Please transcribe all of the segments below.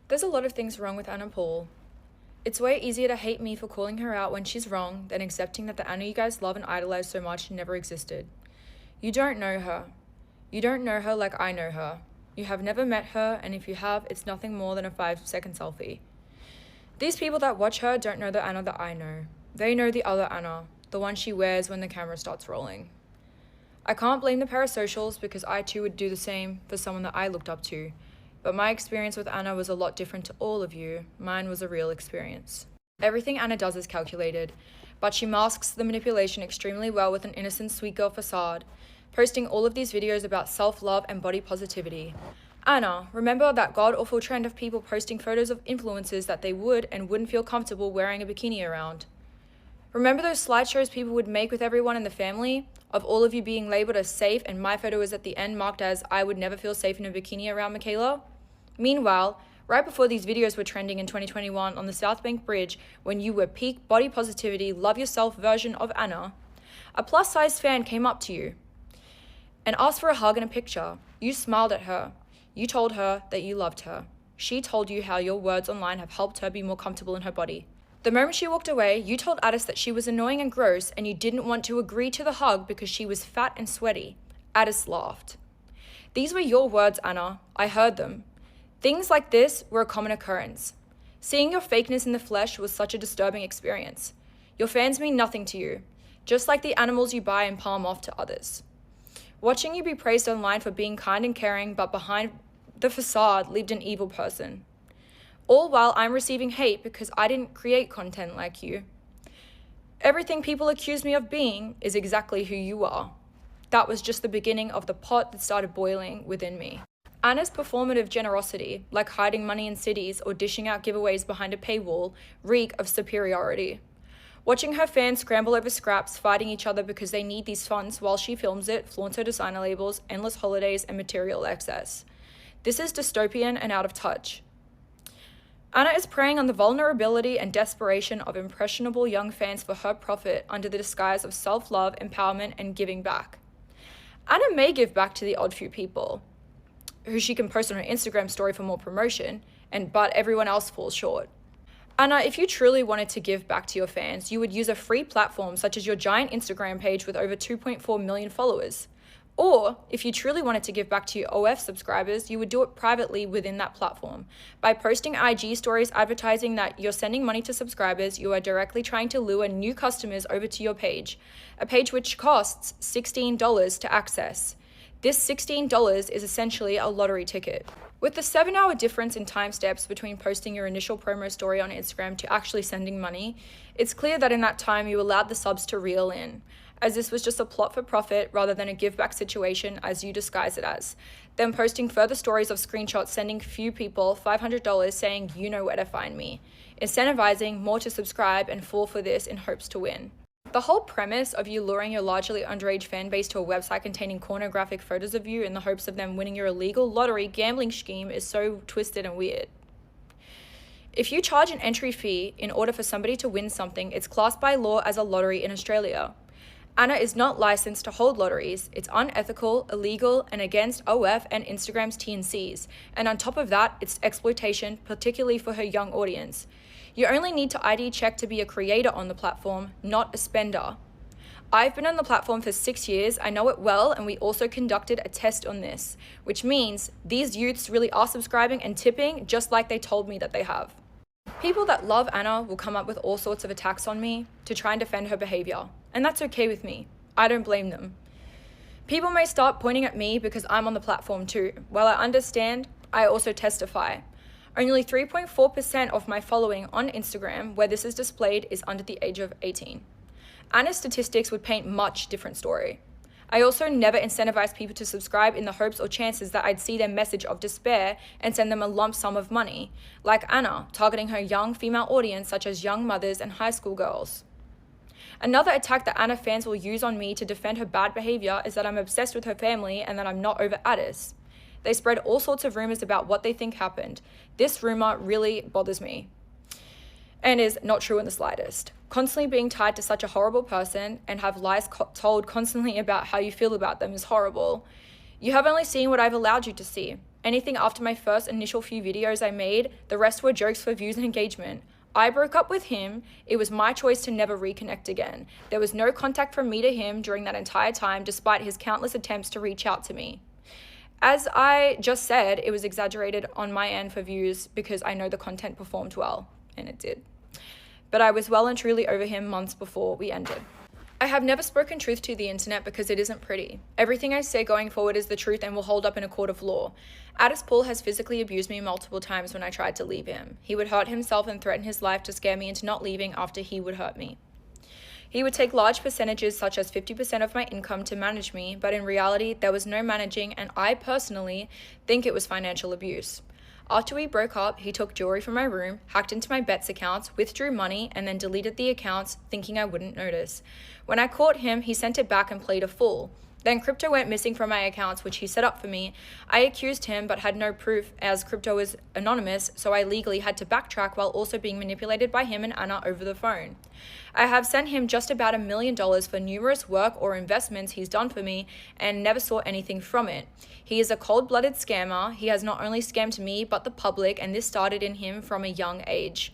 There's a lot of things wrong with Anna Paul. It's way easier to hate me for calling her out when she's wrong than accepting that the Anna you guys love and idolize so much never existed. You don't know her. You don't know her like I know her. You have never met her, and if you have, it's nothing more than a 5-second selfie. These people that watch her don't know the Anna that I know. They know the other Anna, the one she wears when the camera starts rolling. I can't blame the parasocials because I too would do the same for someone that I looked up to. But my experience with Anna was a lot different to all of you. Mine was a real experience. Everything Anna does is calculated, but she masks the manipulation extremely well with an innocent sweet girl facade, posting all of these videos about self-love and body positivity. Anna, remember that god-awful trend of people posting photos of influencers that they would and wouldn't feel comfortable wearing a bikini around? Remember those slideshows people would make with everyone in the family? Of all of you being labeled as safe and my photo was at the end marked as I would never feel safe in a bikini around Mikaela? Meanwhile, right before these videos were trending in 2021 on the South Bank Bridge, when you were peak body positivity, love yourself version of Anna, a plus-sized fan came up to you and asked for a hug and a picture. You smiled at her. You told her that you loved her. She told you how your words online have helped her be more comfortable in her body. The moment she walked away, you told Addis that she was annoying and gross and you didn't want to agree to the hug because she was fat and sweaty. Addis laughed. These were your words, Anna. I heard them. Things like this were a common occurrence. Seeing your fakeness in the flesh was such a disturbing experience. Your fans mean nothing to you, just like the animals you buy and palm off to others. Watching you be praised online for being kind and caring, but behind the facade lived an evil person. All while I'm receiving hate because I didn't create content like you. Everything people accuse me of being is exactly who you are. That was just the beginning of the pot that started boiling within me. Anna's performative generosity, like hiding money in cities or dishing out giveaways behind a paywall, reek of superiority. Watching her fans scramble over scraps, fighting each other because they need these funds while she films it, flaunts her designer labels, endless holidays, and material excess. This is dystopian and out of touch. Anna is preying on the vulnerability and desperation of impressionable young fans for her profit under the disguise of self-love, empowerment, and giving back. Anna may give back to the odd few people, who she can post on her Instagram story for more promotion, but everyone else falls short. Anna, if you truly wanted to give back to your fans, you would use a free platform such as your giant Instagram page with over 2.4 million followers. Or, if you truly wanted to give back to your OF subscribers, you would do it privately within that platform. By posting IG stories advertising that you're sending money to subscribers, you are directly trying to lure new customers over to your page, a page which costs $16 to access. This $16 is essentially a lottery ticket. With the 7-hour difference in time steps between posting your initial promo story on Instagram to actually sending money, it's clear that in that time you allowed the subs to reel in, as this was just a plot for profit rather than a give-back situation as you disguise it as. Then posting further stories of screenshots sending few people $500 saying you know where to find me, incentivizing more to subscribe and fall for this in hopes to win. The whole premise of you luring your largely underage fan base to a website containing pornographic photos of you in the hopes of them winning your illegal lottery gambling scheme is so twisted and weird. If you charge an entry fee in order for somebody to win something, it's classed by law as a lottery in Australia. Anna is not licensed to hold lotteries. It's unethical, illegal, and against OF and Instagram's T&Cs. And on top of that, it's exploitation, particularly for her young audience. You only need to ID check to be a creator on the platform, not a spender. I've been on the platform for 6 years, I know it well, and we also conducted a test on this, which means these youths really are subscribing and tipping just like they told me that they have. People that love Anna will come up with all sorts of attacks on me to try and defend her behavior, and that's okay with me. I don't blame them. People may start pointing at me because I'm on the platform too. While I understand, I also testify. Only 3.4% of my following on Instagram where this is displayed is under the age of 18. Anna's statistics would paint much different story. I also never incentivize people to subscribe in the hopes or chances that I'd see their message of despair and send them a lump sum of money, like Anna, targeting her young female audience such as young mothers and high school girls. Another attack that Anna fans will use on me to defend her bad behavior is that I'm obsessed with her family and that I'm not over Addis. They spread all sorts of rumors about what they think happened. This rumor really bothers me and is not true in the slightest. Constantly being tied to such a horrible person and have lies told constantly about how you feel about them is horrible. You have only seen what I've allowed you to see, Anything after my first initial few videos I made, the rest were jokes for views and engagement. I broke up with him. It was my choice to never reconnect again. There was no contact from me to him during that entire time, despite his countless attempts to reach out to me. As I just said, it was exaggerated on my end for views because I know the content performed well, and it did. But I was well and truly over him months before we ended. I have never spoken truth to the internet because it isn't pretty. Everything I say going forward is the truth and will hold up in a court of law. Addis Paul has physically abused me multiple times when I tried to leave him. He would hurt himself and threaten his life to scare me into not leaving after he would hurt me. He would take large percentages, such as 50% of my income, to manage me, but in reality, there was no managing, and I personally think it was financial abuse. After we broke up, he took jewelry from my room, hacked into my bets accounts, withdrew money, and then deleted the accounts, thinking I wouldn't notice. When I caught him, he sent it back and played a fool. Then crypto went missing from my accounts, which he set up for me. I accused him, but had no proof as crypto is anonymous, so I legally had to backtrack while also being manipulated by him and Anna over the phone. I have sent him just about $1 million for numerous work or investments he's done for me and never saw anything from it. He is a cold-blooded scammer. He has not only scammed me, but the public, and this started in him from a young age.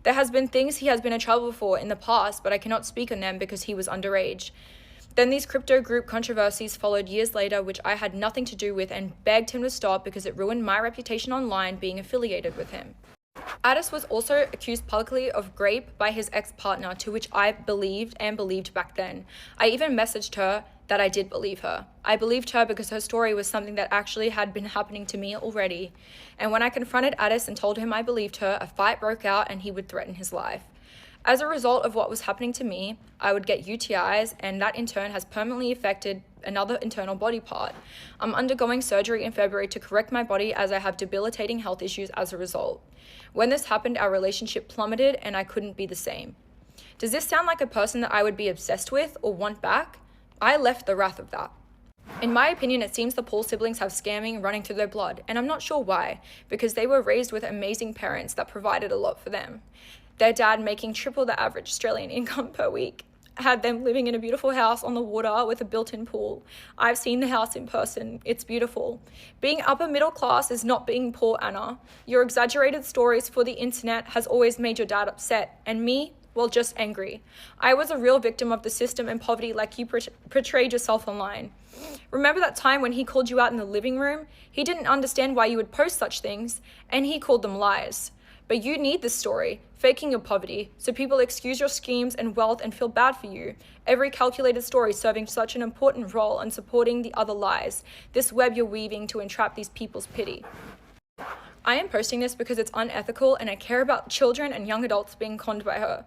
There has been things he has been in trouble for in the past, but I cannot speak on them because he was underage. Then these crypto group controversies followed years later, which I had nothing to do with, and begged him to stop because it ruined my reputation online being affiliated with him. Addis was also accused publicly of rape by his ex-partner, to which I believed and believed back then. I even messaged her that I did believe her. I believed her because her story was something that actually had been happening to me already. And when I confronted Addis and told him I believed her, a fight broke out and he would threaten his life. As a result of what was happening to me, I would get UTIs, and that in turn has permanently affected another internal body part. I'm undergoing surgery in February to correct my body as I have debilitating health issues as a result. When this happened, our relationship plummeted and I couldn't be the same. Does this sound like a person that I would be obsessed with or want back? I left the wrath of that. In my opinion, it seems the Paul siblings have scamming running through their blood, and I'm not sure why, because they were raised with amazing parents that provided a lot for them. Their dad, making triple the average Australian income per week, had them living in a beautiful house on the water with a built-in pool. I've seen the house in person. It's beautiful. Being upper middle class is not being poor, Anna. Your exaggerated stories for the internet has always made your dad upset, and me, well, just angry. I was a real victim of the system and poverty like you portrayed yourself online. Remember that time when he called you out in the living room? He didn't understand why you would post such things, and he called them lies. But you need this story, faking your poverty, so people excuse your schemes and wealth and feel bad for you. Every calculated story serving such an important role in supporting the other lies. This web you're weaving to entrap these people's pity. I am posting this because it's unethical and I care about children and young adults being conned by her.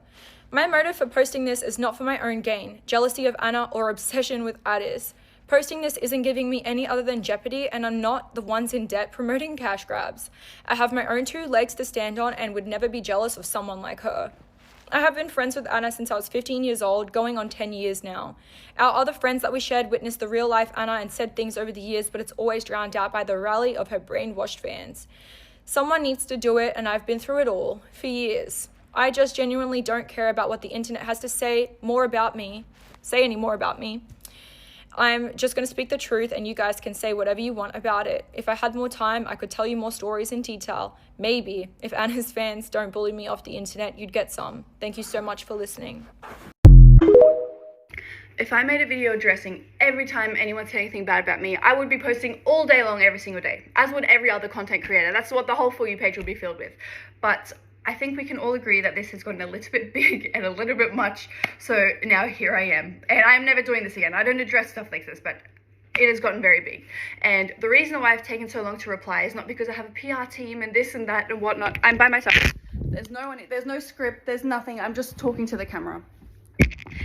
My motive for posting this is not for my own gain, jealousy of Anna, or obsession with Addis. Posting this isn't giving me any other than jeopardy, and I'm not the ones in debt promoting cash grabs. I have my own 2 legs to stand on and would never be jealous of someone like her. I have been friends with Anna since I was 15 years old, going on 10 years now. Our other friends that we shared witnessed the real life Anna and said things over the years, but it's always drowned out by the rally of her brainwashed fans. Someone needs to do it, and I've been through it all, for years. I just genuinely don't care about what the internet has to say any more about me. I'm just going to speak the truth, and you guys can say whatever you want about it. If I had more time, I could tell you more stories in detail. Maybe, if Anna's fans don't bully me off the internet, you'd get some. Thank you so much for listening. If I made a video addressing every time anyone said anything bad about me, I would be posting all day long every single day, as would every other content creator. That's what the whole For You page would be filled with. But I think we can all agree that this has gotten a little bit big and a little bit much, so now here I am. And I'm never doing this again. I don't address stuff like this, but it has gotten very big. And the reason why I've taken so long to reply is not because I have a PR team and this and that and whatnot. I'm by myself. There's no script, there's nothing. I'm just talking to the camera.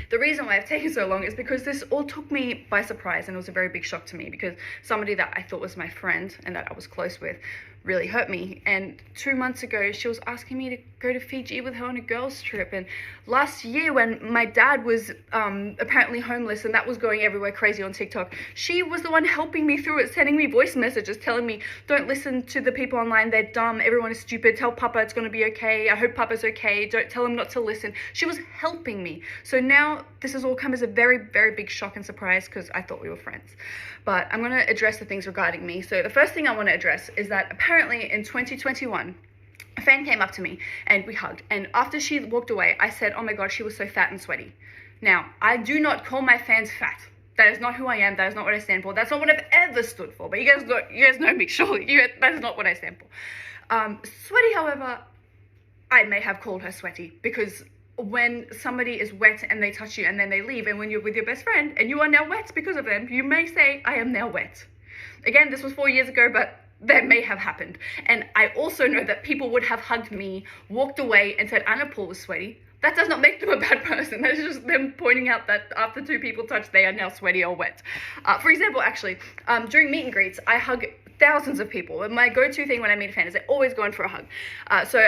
The reason why I've taken so long is because this all took me by surprise, and it was a very big shock to me because somebody that I thought was my friend and that I was close with really hurt me. And 2 months ago, she was asking me to go to Fiji with her on a girls trip. And last year when my dad was apparently homeless and that was going everywhere crazy on TikTok, she was the one helping me through it, sending me voice messages telling me, don't listen to the people online, they're dumb, everyone is stupid, tell Papa it's going to be okay, I hope Papa's okay, don't tell him not to listen. She was helping me. So now this has all come as a very, very big shock and surprise because I thought we were friends. But I'm going to address the things regarding me. So the first thing I want to address is that apparently in 2021, a fan came up to me and we hugged. And after she walked away, I said, oh my God, she was so fat and sweaty. Now, I do not call my fans fat. That is not who I am. That is not what I stand for. That's not what I've ever stood for. But you guys know me, surely. That is not what I stand for. Sweaty, however, I may have called her sweaty because when somebody is wet and they touch you and then they leave, and when you're with your best friend and you are now wet because of them, you may say, I am now wet. Again, this was 4 years ago, but that may have happened. And I also know that people would have hugged me, walked away and said, Anna Paul was sweaty. That does not make them a bad person. That is just them pointing out that after two people touch, they are now sweaty or wet. For example, actually, during meet and greets, I hug thousands of people. And my go-to thing when I meet a fan is I always go in for a hug. So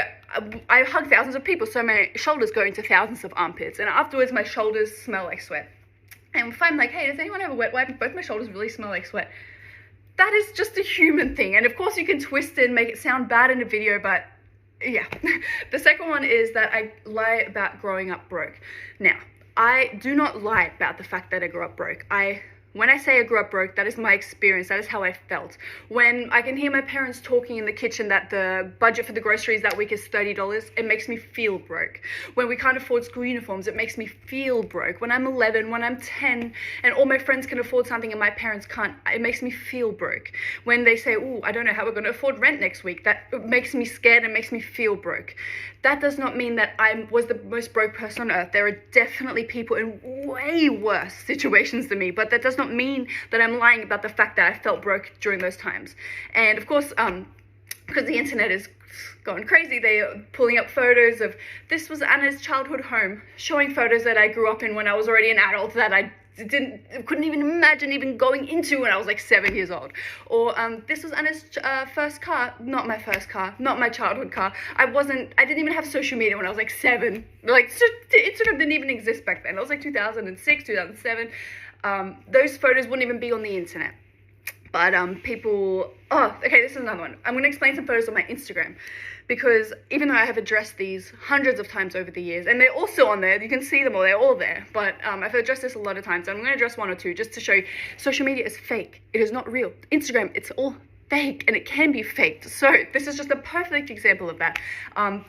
I hug thousands of people, so my shoulders go into thousands of armpits. And afterwards, my shoulders smell like sweat. And if I'm like, hey, does anyone have a wet wipe? Both my shoulders really smell like sweat. That is just a human thing. And of course, you can twist it and make it sound bad in a video, but yeah. The second one is that I lie about growing up broke. Now, I do not lie about the fact that I grew up broke. When I say I grew up broke, that is my experience. That is how I felt. When I can hear my parents talking in the kitchen that the budget for the groceries that week is $30, it makes me feel broke. When we can't afford school uniforms, it makes me feel broke. When I'm 11, when I'm 10, and all my friends can afford something and my parents can't, it makes me feel broke. When they say, oh, I don't know how we're going to afford rent next week, that makes me scared and makes me feel broke. That does not mean that I was the most broke person on earth. There are definitely people in way worse situations than me, but that does not mean that I'm lying about the fact that I felt broke during those times. And of course, because the internet is going crazy, they are pulling up photos of, this was Anna's childhood home, showing photos that I grew up in when I was already an adult that I couldn't even imagine even going into when I was like 7 years old. Or this was Anna's first car, not my first car, not my childhood car. I didn't even have social media when I was like 7. Like, Instagram didn't even exist back then. It was like 2006, 2007. Those photos wouldn't even be on the internet. But okay, this is another one. I'm going to explain some photos on my Instagram, because even though I have addressed these hundreds of times over the years, and they're also on there, you can see them all, they're all there, but I've addressed this a lot of times, so I'm going to address one or two just to show you social media is fake. It is not real. Instagram, it's all fake, and it can be faked. So this is just a perfect example of that.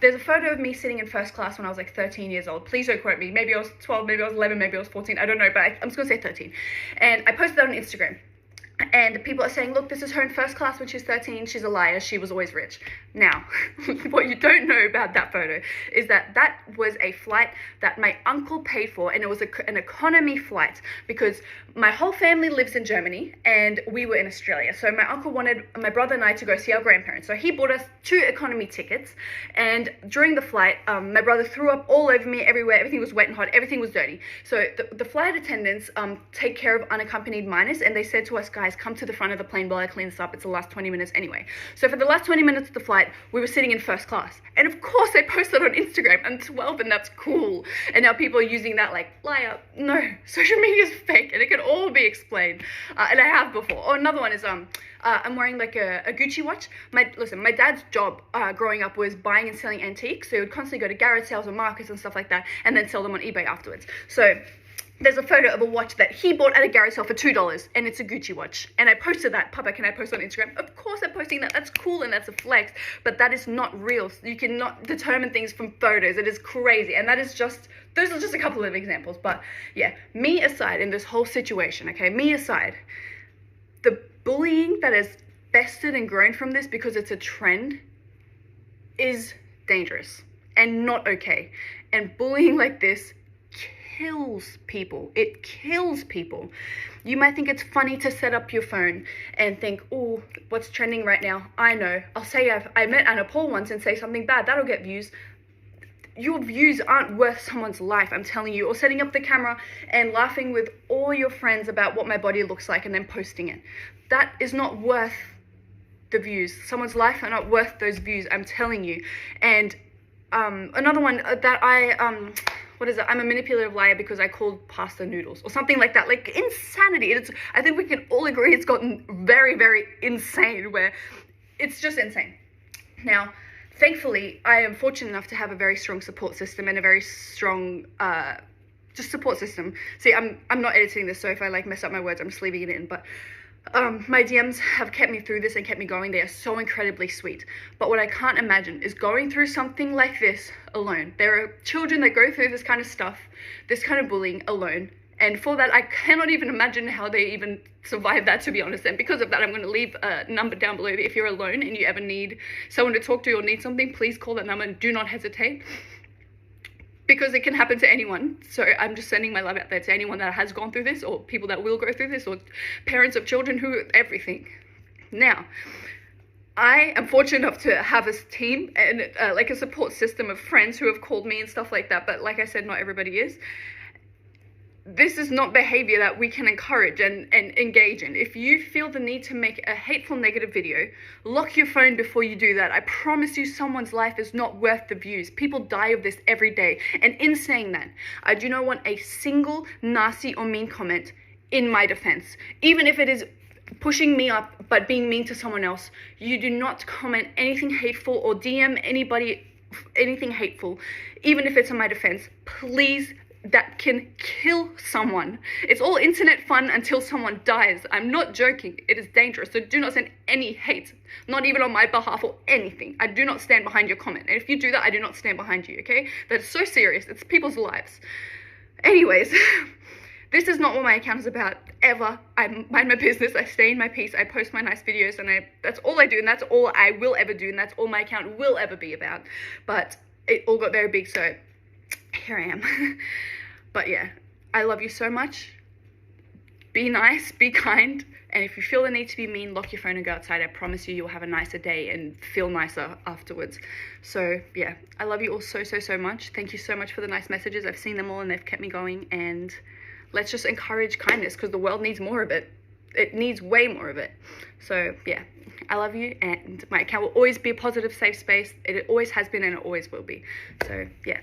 There's a photo of me sitting in first class when I was like 13 years old. Please don't quote me. Maybe I was 12, maybe I was 11, maybe I was 14. I don't know, but I'm just going to say 13. And I posted that on Instagram. And people are saying, look, this is her in first class when she's 13. She's a liar. She was always rich. Now, what you don't know about that photo is that that was a flight that my uncle paid for, and it was an economy flight because my whole family lives in Germany and we were in Australia. So my uncle wanted my brother and I to go see our grandparents. So he bought us 2 economy tickets, and during the flight, my brother threw up all over me everywhere. Everything was wet and hot. Everything was dirty. So the flight attendants take care of unaccompanied minors, and they said to us, guys, come to the front of the plane while I clean this up. It's the last 20 minutes anyway. So for the last 20 minutes of the flight, we were sitting in first class. And of course I posted on Instagram. I'm 12 and that's cool. And now people are using that like, liar. No, social media is fake and it can all be explained. And I have before. Or another one is, I'm wearing like a Gucci watch. My dad's job growing up was buying and selling antiques. So he would constantly go to garage sales or markets and stuff like that and then sell them on eBay afterwards. So there's a photo of a watch that he bought at a garage sale for $2, and it's a Gucci watch. And I posted that. Papa, can I post on Instagram? Of course I'm posting that. That's cool and that's a flex, but that is not real. You cannot determine things from photos. It is crazy. And that is just, those are just a couple of examples. But yeah, me aside in this whole situation, okay, me aside, the bullying that has festered and grown from this because it's a trend is dangerous and not okay. And bullying like this kills people. It kills people. You might think it's funny to set up your phone and think, oh, what's trending right now? I know. I'll say I met Anna Paul once and say something bad. That'll get views. Your views aren't worth someone's life, I'm telling you. Or setting up the camera and laughing with all your friends about what my body looks like and then posting it. That is not worth the views. Someone's life are not worth those views, I'm telling you. And Another one that what is it? I'm a manipulative liar because I called pasta noodles or something like that. Like, insanity. I think we can all agree it's gotten very, very insane, where it's just insane. Now, thankfully, I am fortunate enough to have a very strong support system and a very strong just support system. See, I'm not editing this, so if I like mess up my words, I'm just leaving it in. But my DMs have kept me through this and kept me going. They are so incredibly sweet. But what I can't imagine is going through something like this alone. There are children that go through this kind of stuff, this kind of bullying alone. And for that, I cannot even imagine how they even survive that, to be honest. And because of that, I'm going to leave a number down below. If you're alone and you ever need someone to talk to or need something, please call that number and do not hesitate. Because it can happen to anyone. So I'm just sending my love out there to anyone that has gone through this, or people that will go through this, or parents of children who, everything. Now, I am fortunate enough to have a team and like a support system of friends who have called me and stuff like that. But like I said, not everybody is. This is not behavior that we can encourage and engage in. If you feel the need to make a hateful, negative video, lock your phone before you do that. I promise you, someone's life is not worth the views. People die of this every day. And in saying that, I do not want a single nasty or mean comment in my defense. Even if it is pushing me up but being mean to someone else, you do not comment anything hateful or DM anybody anything hateful, even if it's in my defense. Please, that can kill someone. It's all internet fun until someone dies. I'm not joking. It is dangerous. So do not send any hate, not even on my behalf or anything. I do not stand behind your comment. And if you do that, I do not stand behind you, okay? That is so serious. It's people's lives. Anyways, this is not what my account is about, ever. I mind my business. I stay in my peace. I post my nice videos, and that's all I do, and that's all I will ever do, and that's all my account will ever be about. But it all got very big, so here I am. But yeah, I love you so much. Be nice, be kind, and if you feel the need to be mean, lock your phone and go outside. I promise you, you'll have a nicer day and feel nicer afterwards. So yeah, I love you all so, so, so much. Thank you so much for the nice messages. I've seen them all and they've kept me going, and let's just encourage kindness, because the world needs more of it. It needs way more of it. So yeah, I love you, and my account will always be a positive, safe space. It always has been and it always will be. So yeah.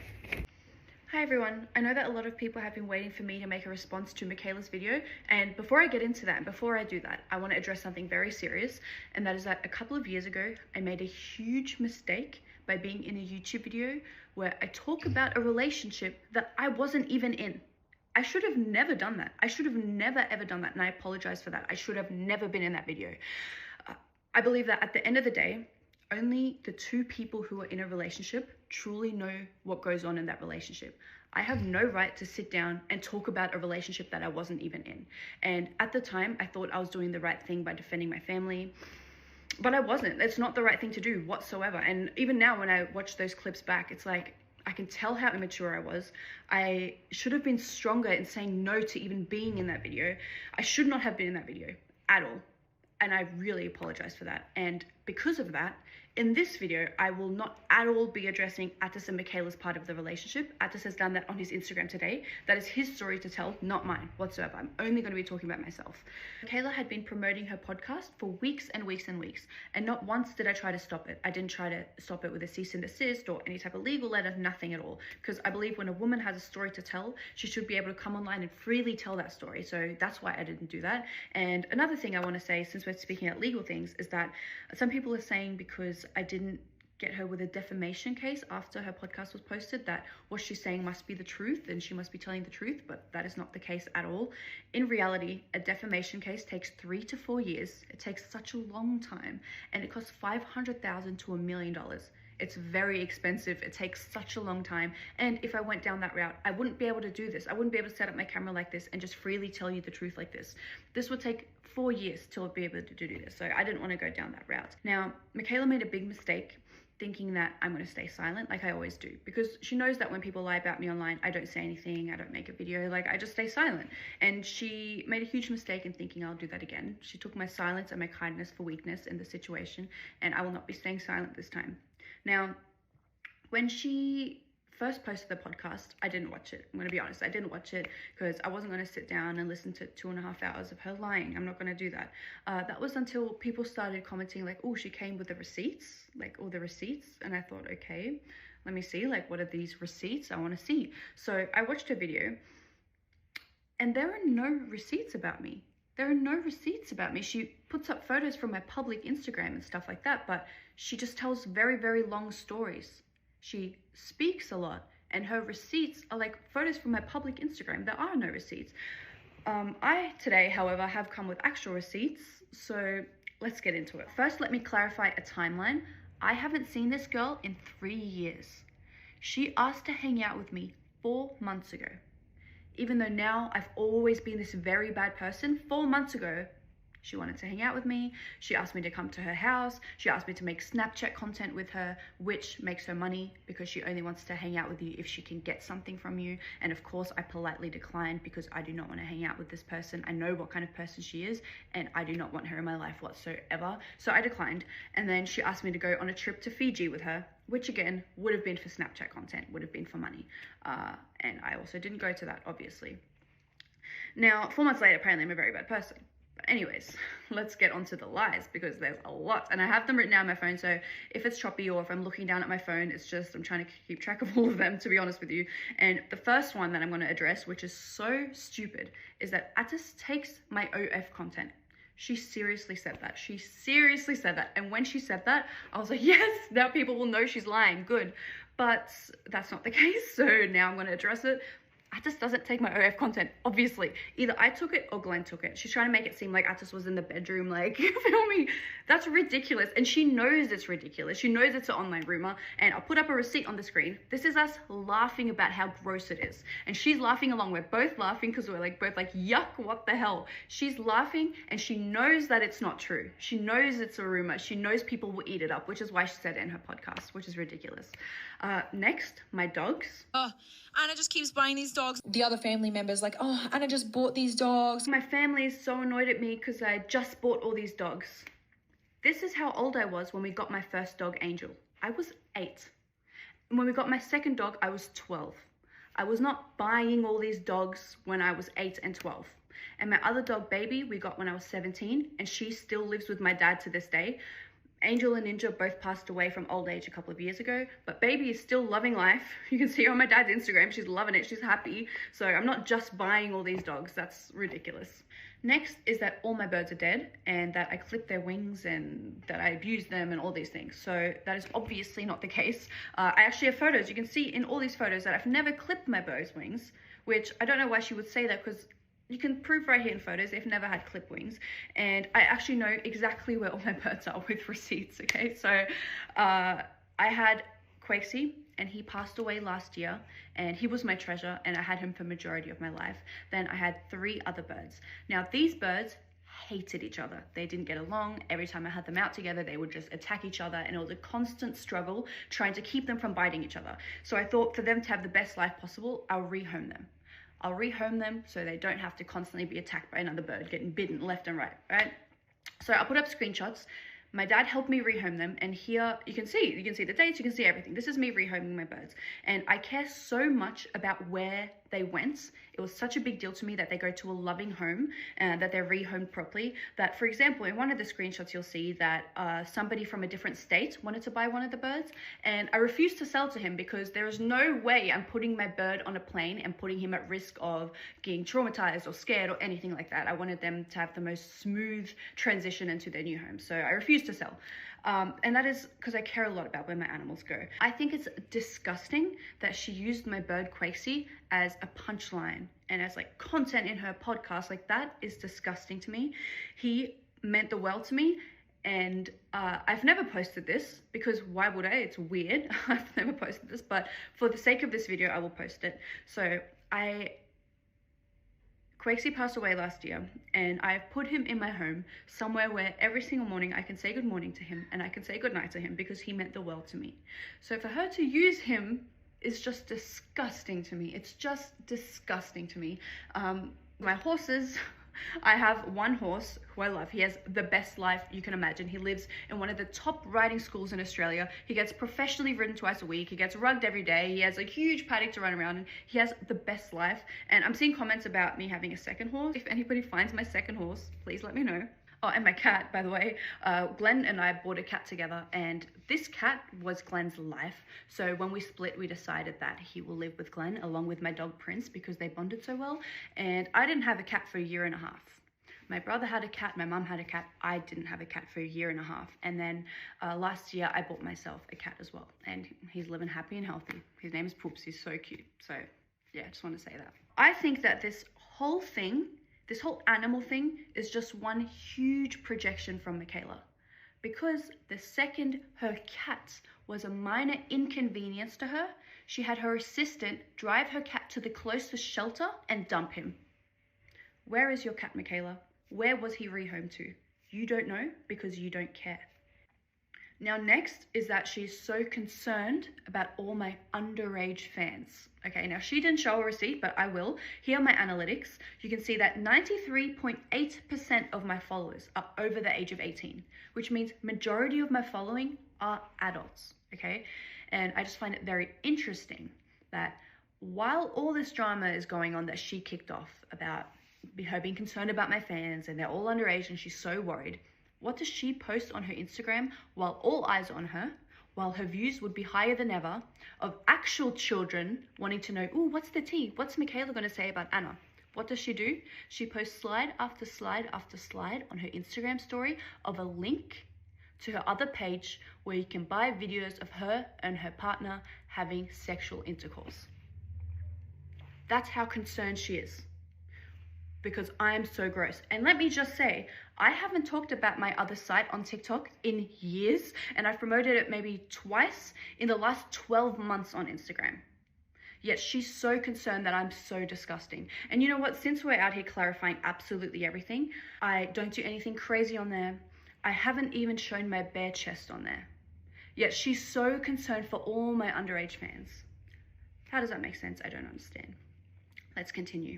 Hi everyone, I know that a lot of people have been waiting for me to make a response to Mikaela's video, and before I get into that, before I do that, I want to address something very serious, and that is that a couple of years ago, I made a huge mistake by being in a YouTube video where I talk about a relationship that I wasn't even in. I should have never done that. I should have never ever done that, and I apologize for that. I should have never been in that video. I believe that at the end of the day, only the two people who are in a relationship truly know what goes on in that relationship. I have no right to sit down and talk about a relationship that I wasn't even in. And at the time, I thought I was doing the right thing by defending my family, but I wasn't. It's not the right thing to do whatsoever. And even now, when I watch those clips back, it's like, I can tell how immature I was. I should have been stronger in saying no to even being in that video. I should not have been in that video at all. And I really apologize for that. And because of that, in this video, I will not at all be addressing Attis and Mikaela's part of the relationship. Attis has done that on his Instagram today. That is his story to tell, not mine whatsoever. I'm only going to be talking about myself. Mikaela had been promoting her podcast for weeks and weeks and weeks, and not once did I try to stop it. I didn't try to stop it with a cease and desist or any type of legal letter, nothing at all. Because I believe when a woman has a story to tell, she should be able to come online and freely tell that story. So that's why I didn't do that. And another thing I want to say, since we're speaking about legal things, is that some people are saying because I didn't get her with a defamation case after her podcast was posted, that what she's saying must be the truth and she must be telling the truth, but that is not the case at all. In reality, a defamation case takes 3 to 4 years. It takes such a long time, and it costs $500,000 to $1 million. It's very expensive. It takes such a long time. And if I went down that route, I wouldn't be able to do this. I wouldn't be able to set up my camera like this and just freely tell you the truth like this. This would take 4 years to be able to do this. So I didn't want to go down that route. Now, Mikaela made a big mistake thinking that I'm going to stay silent like I always do, because she knows that when people lie about me online, I don't say anything, I don't make a video, like I just stay silent. And she made a huge mistake in thinking I'll do that again. She took my silence and my kindness for weakness in the situation, and I will not be staying silent this time. Now, when she first posted the podcast, I didn't watch it. I'm going to be honest. I didn't watch it because I wasn't going to sit down and listen to 2.5 hours of her lying. I'm not going to do that. That was until people started commenting like, oh, she came with the receipts, like all the receipts. And I thought, okay, let me see, like, what are these receipts? I want to see. So I watched her video and there are no receipts about me. There are no receipts about me. She puts up photos from my public Instagram and stuff like that, but she just tells very, very long stories. She speaks a lot, and her receipts are like photos from my public Instagram. There are no receipts. I today, however, have come with actual receipts, so let's get into it. First, let me clarify a timeline. I haven't seen this girl in 3 years. She asked to hang out with me 4 months ago. Even though now I've always been this very bad person, 4 months ago, she wanted to hang out with me. She asked me to come to her house. She asked me to make Snapchat content with her, which makes her money because she only wants to hang out with you if she can get something from you. And of course, I politely declined because I do not want to hang out with this person. I know what kind of person she is, and I do not want her in my life whatsoever. So I declined. And then she asked me to go on a trip to Fiji with her, which again, would have been for Snapchat content, would have been for money. And I also didn't go to that, obviously. Now, 4 months later, apparently I'm a very bad person. But anyways, let's get onto the lies because there's a lot. And I have them written down on my phone, so if it's choppy or if I'm looking down at my phone, it's just I'm trying to keep track of all of them, to be honest with you. And the first one that I'm going to address, which is so stupid, is that Atis takes my OF content. She seriously said that. She seriously said that. And when she said that, I was like, yes, now people will know she's lying. Good. But that's not the case. So now I'm going to address it. Atis doesn't take my OF content, obviously. Either I took it or Glenn took it. She's trying to make it seem like Atis was in the bedroom, like, you feel me? That's ridiculous. And she knows it's ridiculous. She knows it's an online rumor. And I'll put up a receipt on the screen. This is us laughing about how gross it is. And she's laughing along. We're both laughing because we're like both like, yuck, what the hell? She's laughing and she knows that it's not true. She knows it's a rumor. She knows people will eat it up, which is why she said it in her podcast, which is ridiculous. Next, my dogs. Oh, Anna just keeps buying these dogs. The other family members like, oh, Anna just bought these dogs. My family is so annoyed at me because I just bought all these dogs. This is how old I was when we got my first dog, Angel. I was 8. And when we got my second dog, I was 12. I was not buying all these dogs when I was 8 and 12. And my other dog, Baby, we got when I was 17, and she still lives with my dad to this day. Angel and Ninja both passed away from old age a couple of years ago, but Baby is still loving life. You can see her on my dad's Instagram. She's loving it. She's happy. So I'm not just buying all these dogs. That's ridiculous. Next is that all my birds are dead and that I clipped their wings and that I abused them and all these things. So that is obviously not the case. I actually have photos. You can see in all these photos that I've never clipped my bird's wings, which I don't know why she would say that because you can prove right here in photos they've never had clip wings, and I actually know exactly where all my birds are with receipts. Okay, so I had Quakesy and he passed away last year and he was my treasure and I had him for majority of my life. Then I had 3 other birds. Now these birds hated each other. They didn't get along. Every time I had them out together, they would just attack each other and it was a constant struggle trying to keep them from biting each other. So I thought for them to have the best life possible, I'll rehome them. I'll rehome them so they don't have to constantly be attacked by another bird, getting bitten left and right, right? So I'll put up screenshots. My dad helped me rehome them, and here you can see the dates, you can see everything. This is me rehoming my birds, and I care so much about where they went. It was such a big deal to me that they go to a loving home and that they're rehomed properly. That, for example, in one of the screenshots, you'll see that somebody from a different state wanted to buy one of the birds, and I refused to sell to him because there is no way I'm putting my bird on a plane and putting him at risk of getting traumatized or scared or anything like that. I wanted them to have the most smooth transition into their new home, so I refused to sell. And that is because I care a lot about where my animals go. I think it's disgusting that she used my bird Quakesy as a punchline and as like content in her podcast. Like, that is disgusting to me. He meant the world to me, and I've never posted this because why would I? It's weird. I've never posted this, but for the sake of this video, I will post it. So Quakesy passed away last year, and I've put him in my home somewhere where every single morning I can say good morning to him and I can say good night to him because he meant the world to me. So for her to use him is just disgusting to me. It's just disgusting to me. My horses, I have one horse who I love. He has the best life you can imagine. He lives in one of the top riding schools in Australia. He gets professionally ridden twice a week. He gets rugged every day. He has a huge paddock to run around in. He has the best life. And I'm seeing comments about me having a second horse. If anybody finds my second horse, please let me know. Oh, and my cat, by the way. Glenn and I bought a cat together, and this cat was Glenn's life. So when we split, we decided that he will live with Glenn along with my dog Prince because they bonded so well. And I didn't have a cat for a year and a half. My brother had a cat, my mum had a cat. I didn't have a cat for a year and a half. And then last year I bought myself a cat as well. And he's living happy and healthy. His name is Poops. He's so cute. So yeah, I just want to say that. I think that this whole animal thing is just one huge projection from Mikaela. Because the second her cat was a minor inconvenience to her, she had her assistant drive her cat to the closest shelter and dump him. Where is your cat, Mikaela? Where was he rehomed to? You don't know because you don't care. Now next is that she's so concerned about all my underage fans. Okay, now she didn't show a receipt, but I will. Here are my analytics. You can see that 93.8% of my followers are over the age of 18, which means majority of my following are adults, okay? And I just find it very interesting that while all this drama is going on that she kicked off about her being concerned about my fans and they're all underage and she's so worried, what does she post on her Instagram while all eyes are on her, while her views would be higher than ever, of actual children wanting to know, ooh, what's the tea? What's Mikaela going to say about Anna? What does she do? She posts slide after slide after slide on her Instagram story of a link to her other page where you can buy videos of her and her partner having sexual intercourse. That's how concerned she is. Because I am so gross. And let me just say, I haven't talked about my other site on TikTok in years, and I've promoted it maybe twice in the last 12 months on Instagram. Yet she's so concerned that I'm so disgusting. And you know what? Since we're out here clarifying absolutely everything, I don't do anything crazy on there. I haven't even shown my bare chest on there. Yet she's so concerned for all my underage fans. How does that make sense? I don't understand. Let's continue.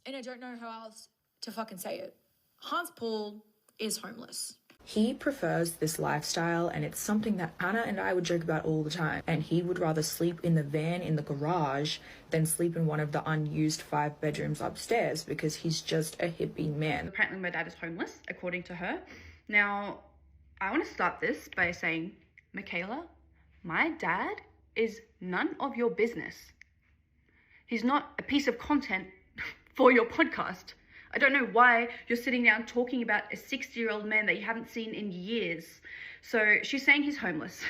And I don't know how else to fucking say it. Hans Paul is homeless. He prefers this lifestyle, and it's something that Anna and I would joke about all the time. And he would rather sleep in the van in the garage than sleep in one of the unused 5 bedrooms upstairs because he's just a hippie man. Apparently my dad is homeless, according to her. Now, I want to start this by saying, Mikaela, my dad is none of your business. He's not a piece of content for your podcast. I don't know why you're sitting down talking about a 60-year-old man that you haven't seen in years. So she's saying he's homeless.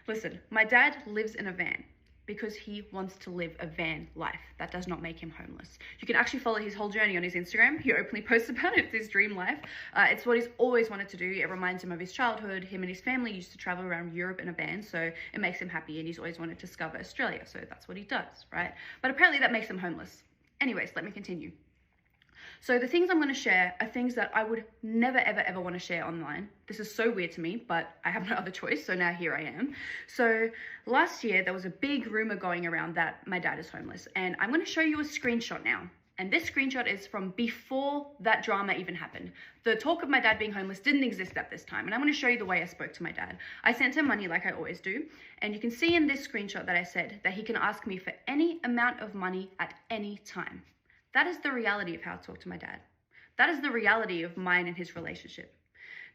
Listen, my dad lives in a van because he wants to live a van life. That does not make him homeless. You can actually follow his whole journey on his Instagram. He openly posts about it. It's his dream life. It's what he's always wanted to do. It reminds him of his childhood. Him and his family used to travel around Europe in a van, so it makes him happy, and he's always wanted to discover Australia, so that's what he does, right? But apparently that makes him homeless. Anyways, let me continue. So the things I'm going to share are things that I would never, ever, ever want to share online. This is so weird to me, but I have no other choice, so now here I am. So last year, there was a big rumor going around that my dad is homeless, and I'm going to show you a screenshot now. And this screenshot is from before that drama even happened. The talk of my dad being homeless didn't exist at this time, and I'm going to show you the way I spoke to my dad. I sent him money like I always do, and you can see in this screenshot that I said that he can ask me for any amount of money at any time. That is the reality of how I talk to my dad. That is the reality of mine and his relationship.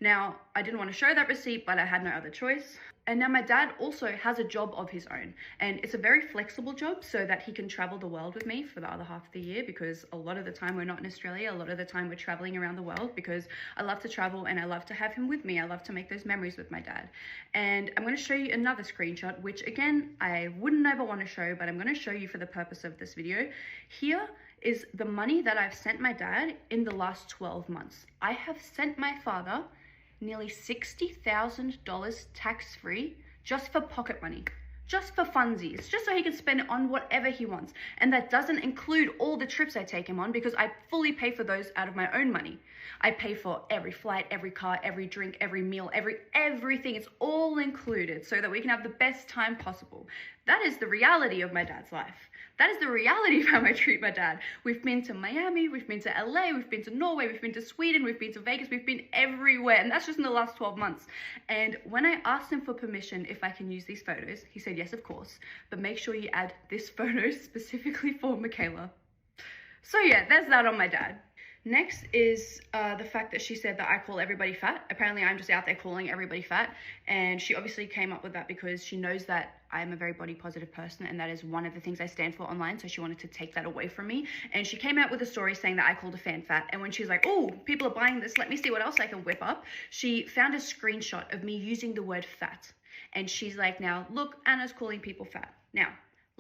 Now, I didn't want to show that receipt, but I had no other choice. And now my dad also has a job of his own, and it's a very flexible job so that he can travel the world with me for the other half of the year, because a lot of the time we're not in Australia. A lot of the time we're traveling around the world because I love to travel and I love to have him with me. I love to make those memories with my dad. And I'm going to show you another screenshot, which again, I wouldn't ever want to show, but I'm going to show you for the purpose of this video. Here is the money that I've sent my dad in the last 12 months. I have sent my father nearly $60,000 tax-free just for pocket money, just for funsies, just so he can spend it on whatever he wants. And that doesn't include all the trips I take him on, because I fully pay for those out of my own money. I pay for every flight, every car, every drink, every meal, everything. It's all included so that we can have the best time possible. That is the reality of my dad's life. That is the reality of how I treat my dad. We've been to Miami, we've been to LA, we've been to Norway, we've been to Sweden, we've been to Vegas, we've been everywhere. And that's just in the last 12 months. And when I asked him for permission if I can use these photos, he said, yes, of course. But make sure you add this photo specifically for Mikaela. So yeah, there's that on my dad. Next is the fact that she said that I call everybody fat. Apparently I'm just out there calling everybody fat, and she obviously came up with that because she knows that I'm a very body positive person, and that is one of the things I stand for online, so she wanted to take that away from me. And she came out with a story saying that I called a fan fat, and when she's like, oh, people are buying this, let me see what else I can whip up, she found a screenshot of me using the word fat, and she's like, now look, Anna's calling people fat. Now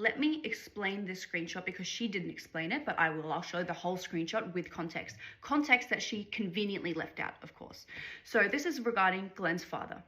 let me explain this screenshot because she didn't explain it, but I will. I'll show the whole screenshot with context. Context that she conveniently left out, of course. So this is regarding Glenn's father.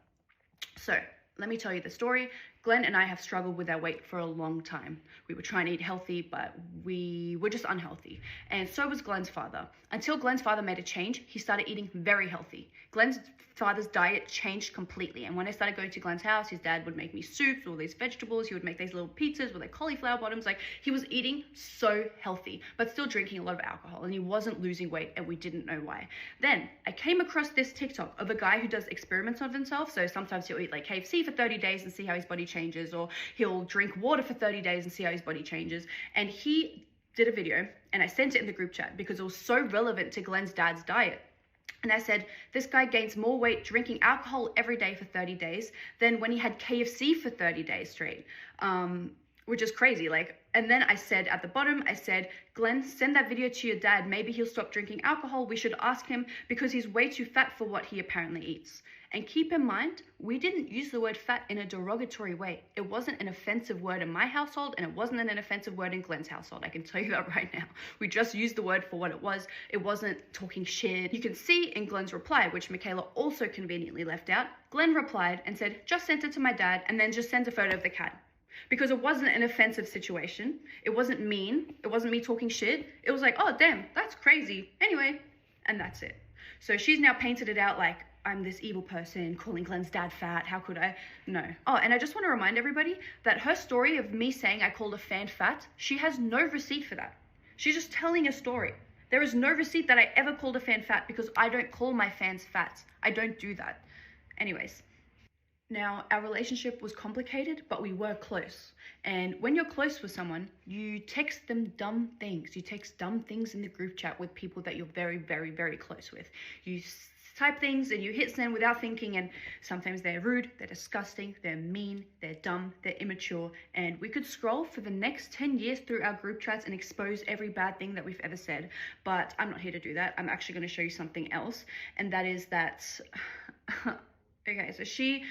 So let me tell you the story. Glenn and I have struggled with our weight for a long time. We were trying to eat healthy, but we were just unhealthy. And so was Glenn's father. Until Glenn's father made a change, he started eating very healthy. Glenn's father's diet changed completely. And when I started going to Glenn's house, his dad would make me soups, all these vegetables. He would make these little pizzas with like cauliflower bottoms. Like, he was eating so healthy, but still drinking a lot of alcohol. And he wasn't losing weight, and we didn't know why. Then I came across this TikTok of a guy who does experiments on himself. So sometimes he'll eat like KFC for 30 days and see how his body changes, or he'll drink water for 30 days and see how his body changes. And he did a video, and I sent it in the group chat because it was so relevant to Glenn's dad's diet. And I said, this guy gains more weight drinking alcohol every day for 30 days than when he had KFC for 30 days straight, which is crazy. Like, and then I said at the bottom, I said, Glenn, send that video to your dad. Maybe he'll stop drinking alcohol. We should ask him because he's way too fat for what he apparently eats. And keep in mind, we didn't use the word fat in a derogatory way. It wasn't an offensive word in my household, and it wasn't an offensive word in Glenn's household. I can tell you that right now. We just used the word for what it was. It wasn't talking shit. You can see in Glenn's reply, which Mikaela also conveniently left out, Glenn replied and said, just sent it to my dad, and then just sent a photo of the cat. Because it wasn't an offensive situation. It wasn't mean. It wasn't me talking shit. It was like, oh, damn, that's crazy. Anyway, and that's it. So she's now painted it out like, I'm this evil person calling Glenn's dad fat. How could I? No. Oh, and I just want to remind everybody that her story of me saying I called a fan fat, she has no receipt for that. She's just telling a story. There is no receipt that I ever called a fan fat because I don't call my fans fat. I don't do that. Anyways. Now, our relationship was complicated, but we were close. And when you're close with someone, you text them dumb things. You text dumb things in the group chat with people that you're very, very, very close with. You type things and you hit send without thinking, and sometimes they're rude, they're disgusting, they're mean, they're dumb, they're immature, and we could scroll for the next 10 years through our group chats and expose every bad thing that we've ever said, but I'm not here to do that. I'm actually going to show you something else, and that is that, okay, so she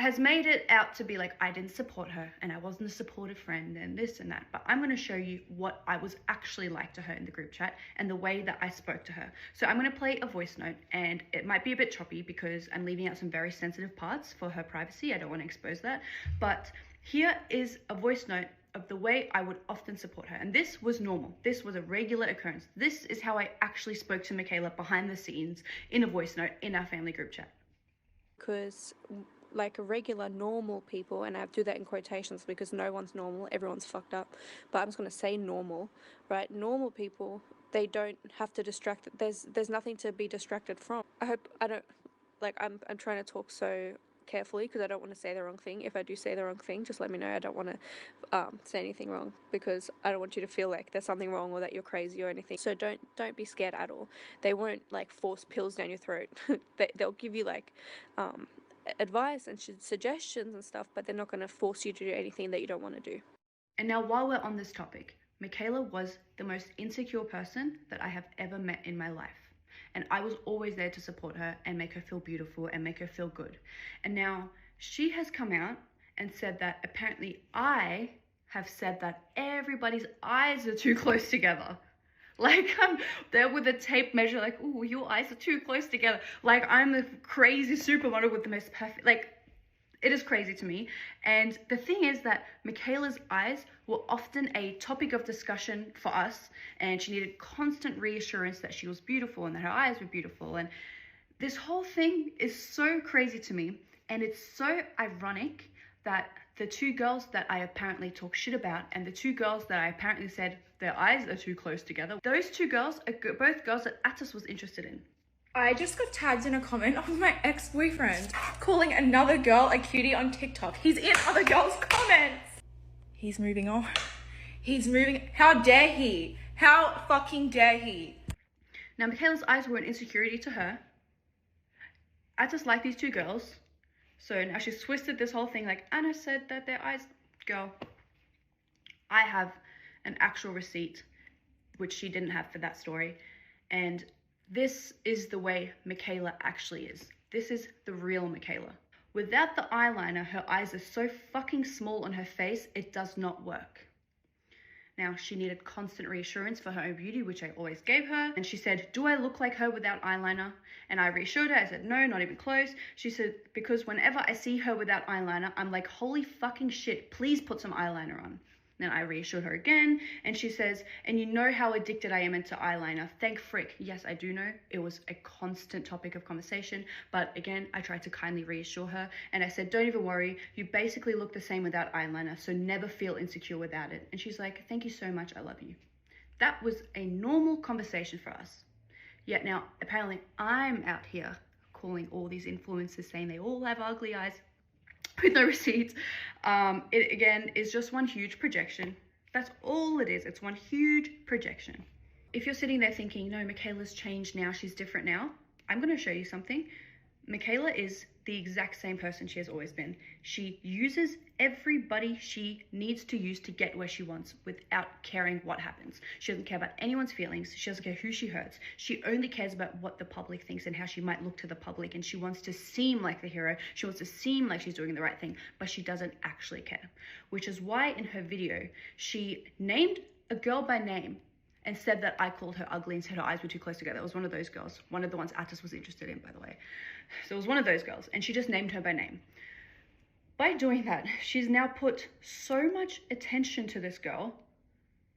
has made it out to be like, I didn't support her and I wasn't a supportive friend and this and that. But I'm going to show you what I was actually like to her in the group chat and the way that I spoke to her. So I'm going to play a voice note, and it might be a bit choppy because I'm leaving out some very sensitive parts for her privacy. I don't want to expose that. But here is a voice note of the way I would often support her. And this was normal. This was a regular occurrence. This is how I actually spoke to Mikaela behind the scenes in a voice note in our family group chat. Because like regular normal people, and I do that in quotations because no one's normal, everyone's fucked up, but I'm just going to say normal, right? Normal people, they don't have to distract, there's nothing to be distracted from. I hope I don't, like, I'm trying to talk so carefully because I don't want to say the wrong thing. If I do say the wrong thing, just let me know. I don't want to say anything wrong because I don't want you to feel like there's something wrong or that you're crazy or anything. So don't be scared at all. They won't like force pills down your throat. They'll give you like advice and suggestions and stuff, but they're not going to force you to do anything that you don't want to do. And now, while we're on this topic, Mikaela was the most insecure person that I have ever met in my life. And I was always there to support her and make her feel beautiful and make her feel good. And now she has come out and said that apparently I have said that everybody's eyes are too close together. Like, I'm there with a tape measure, like, ooh, your eyes are too close together. Like, I'm a crazy supermodel with the most perfect, like, it is crazy to me. And the thing is that Mikaela's eyes were often a topic of discussion for us, and she needed constant reassurance that she was beautiful and that her eyes were beautiful. And this whole thing is so crazy to me, and it's so ironic that the two girls that I apparently talk shit about and the two girls that I apparently said their eyes are too close together, those two girls are both girls that Atas was interested in. I just got tagged in a comment of my ex-boyfriend calling another girl a cutie on TikTok. He's in other girls' comments. He's moving on. He's moving. How dare he? How fucking dare he? Now, Mikaela's eyes were an insecurity to her. Atas liked these two girls. So now she's twisted this whole thing like, Anna said that their eyes... Girl, I have an actual receipt, which she didn't have for that story. And this is the way Mikaela actually is. This is the real Mikaela. Without the eyeliner, her eyes are so fucking small on her face, it does not work. Now, she needed constant reassurance for her own beauty, which I always gave her. And she said, do I look like her without eyeliner? And I reassured her. I said, no, not even close. She said, because whenever I see her without eyeliner, I'm like, holy fucking shit, please put some eyeliner on. Then I reassured her again, and she says, and you know how addicted I am into eyeliner. Thank frick. Yes, I do know. It was a constant topic of conversation, but again, I tried to kindly reassure her, and I said, don't even worry. You basically look the same without eyeliner, so never feel insecure without it. And she's like, thank you so much. I love you. That was a normal conversation for us. Yet now, apparently, I'm out here calling all these influencers saying they all have ugly eyes with no receipts. It again is just one huge projection. That's all it is. It's one huge projection. If you're sitting there thinking, no, Mikaela's changed now, she's different now, I'm going to show you something. Mikaela is the exact same person she has always been. She uses everybody she needs to use to get where she wants without caring what happens. She doesn't care about anyone's feelings. She doesn't care who she hurts. She only cares about what the public thinks and how she might look to the public. And she wants to seem like the hero. She wants to seem like she's doing the right thing, but she doesn't actually care. Which is why in her video, she named a girl by name and said that I called her ugly and said her eyes were too close together. It was one of those girls. One of the ones Atas was interested in, by the way. So it was one of those girls, and she just named her by name. By doing that, she's now put so much attention to this girl.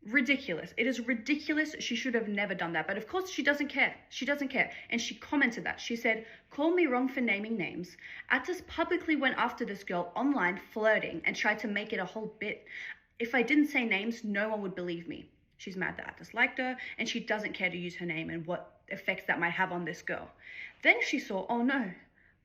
Ridiculous. It is ridiculous. She should have never done that. But of course, she doesn't care. She doesn't care. And she commented that. She said, call me wrong for naming names. Atas publicly went after this girl online flirting and tried to make it a whole bit. If I didn't say names, no one would believe me. She's mad that Atas liked her, and she doesn't care to use her name and what effects that might have on this girl. Then she saw, oh no,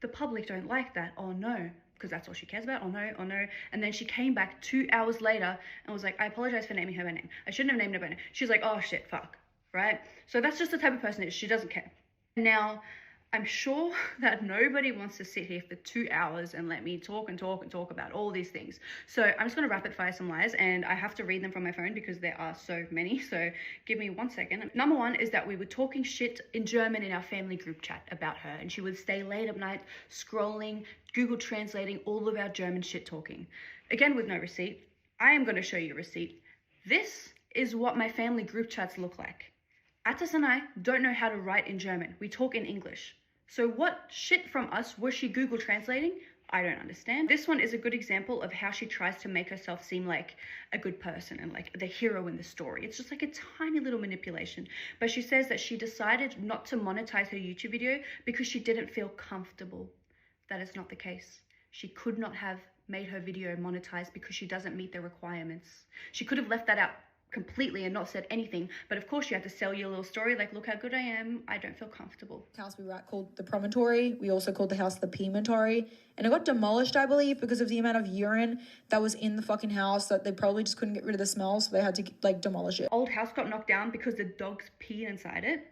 the public don't like that. Oh no, because that's all she cares about. Oh no, oh no. And then she came back 2 hours later and was like, I apologize for naming her by name. I shouldn't have named her by name. She's like, oh shit, fuck, right? So that's just the type of person it is. She doesn't care. Now, I'm sure that nobody wants to sit here for 2 hours and let me talk and talk and talk about all these things. So I'm just going to rapid fire some lies, and I have to read them from my phone because there are so many. So give me 1 second. Number one is that we were talking shit in German in our family group chat about her, and she would stay late at night scrolling, Google translating all of our German shit talking. Again, with no receipt. I am going to show you a receipt. This is what my family group chats look like. Atas and I don't know how to write in German. We talk in English. So what shit from us was she Google translating? I don't understand. This one is a good example of how she tries to make herself seem like a good person and like the hero in the story. It's just like a tiny little manipulation. But she says that she decided not to monetize her YouTube video because she didn't feel comfortable. That is not the case. She could not have made her video monetized because she doesn't meet the requirements. She could have left that out completely and not said anything, but of course you have to sell your little story like, look how good I am, I don't feel comfortable. The house we were at called the Promontory. We also called the house the Pimentory, and it got demolished, I believe, because of the amount of urine that was in the fucking house, that they probably just couldn't get rid of the smell, so they had to like demolish it. Old house got knocked down because the dogs peed inside it.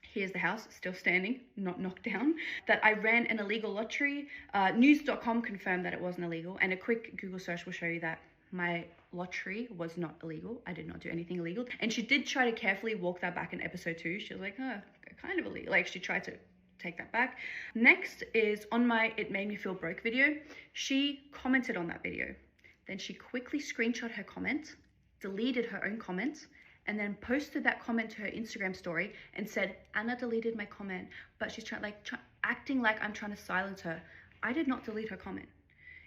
Here's the house, still standing, not knocked down. That I ran an illegal lottery. News.com confirmed that it wasn't illegal, and a quick Google search will show you that my lottery was not illegal. I did not do anything illegal. And she did try to carefully walk that back in episode 2. She was like, oh, kind of illegal. Like, she tried to take that back. Next is on my It Made Me Feel Broke video. She commented on that video. Then she quickly screenshot her comment, deleted her own comment, and then posted that comment to her Instagram story and said, Anna deleted my comment, but she's acting like I'm trying to silence her. I did not delete her comment.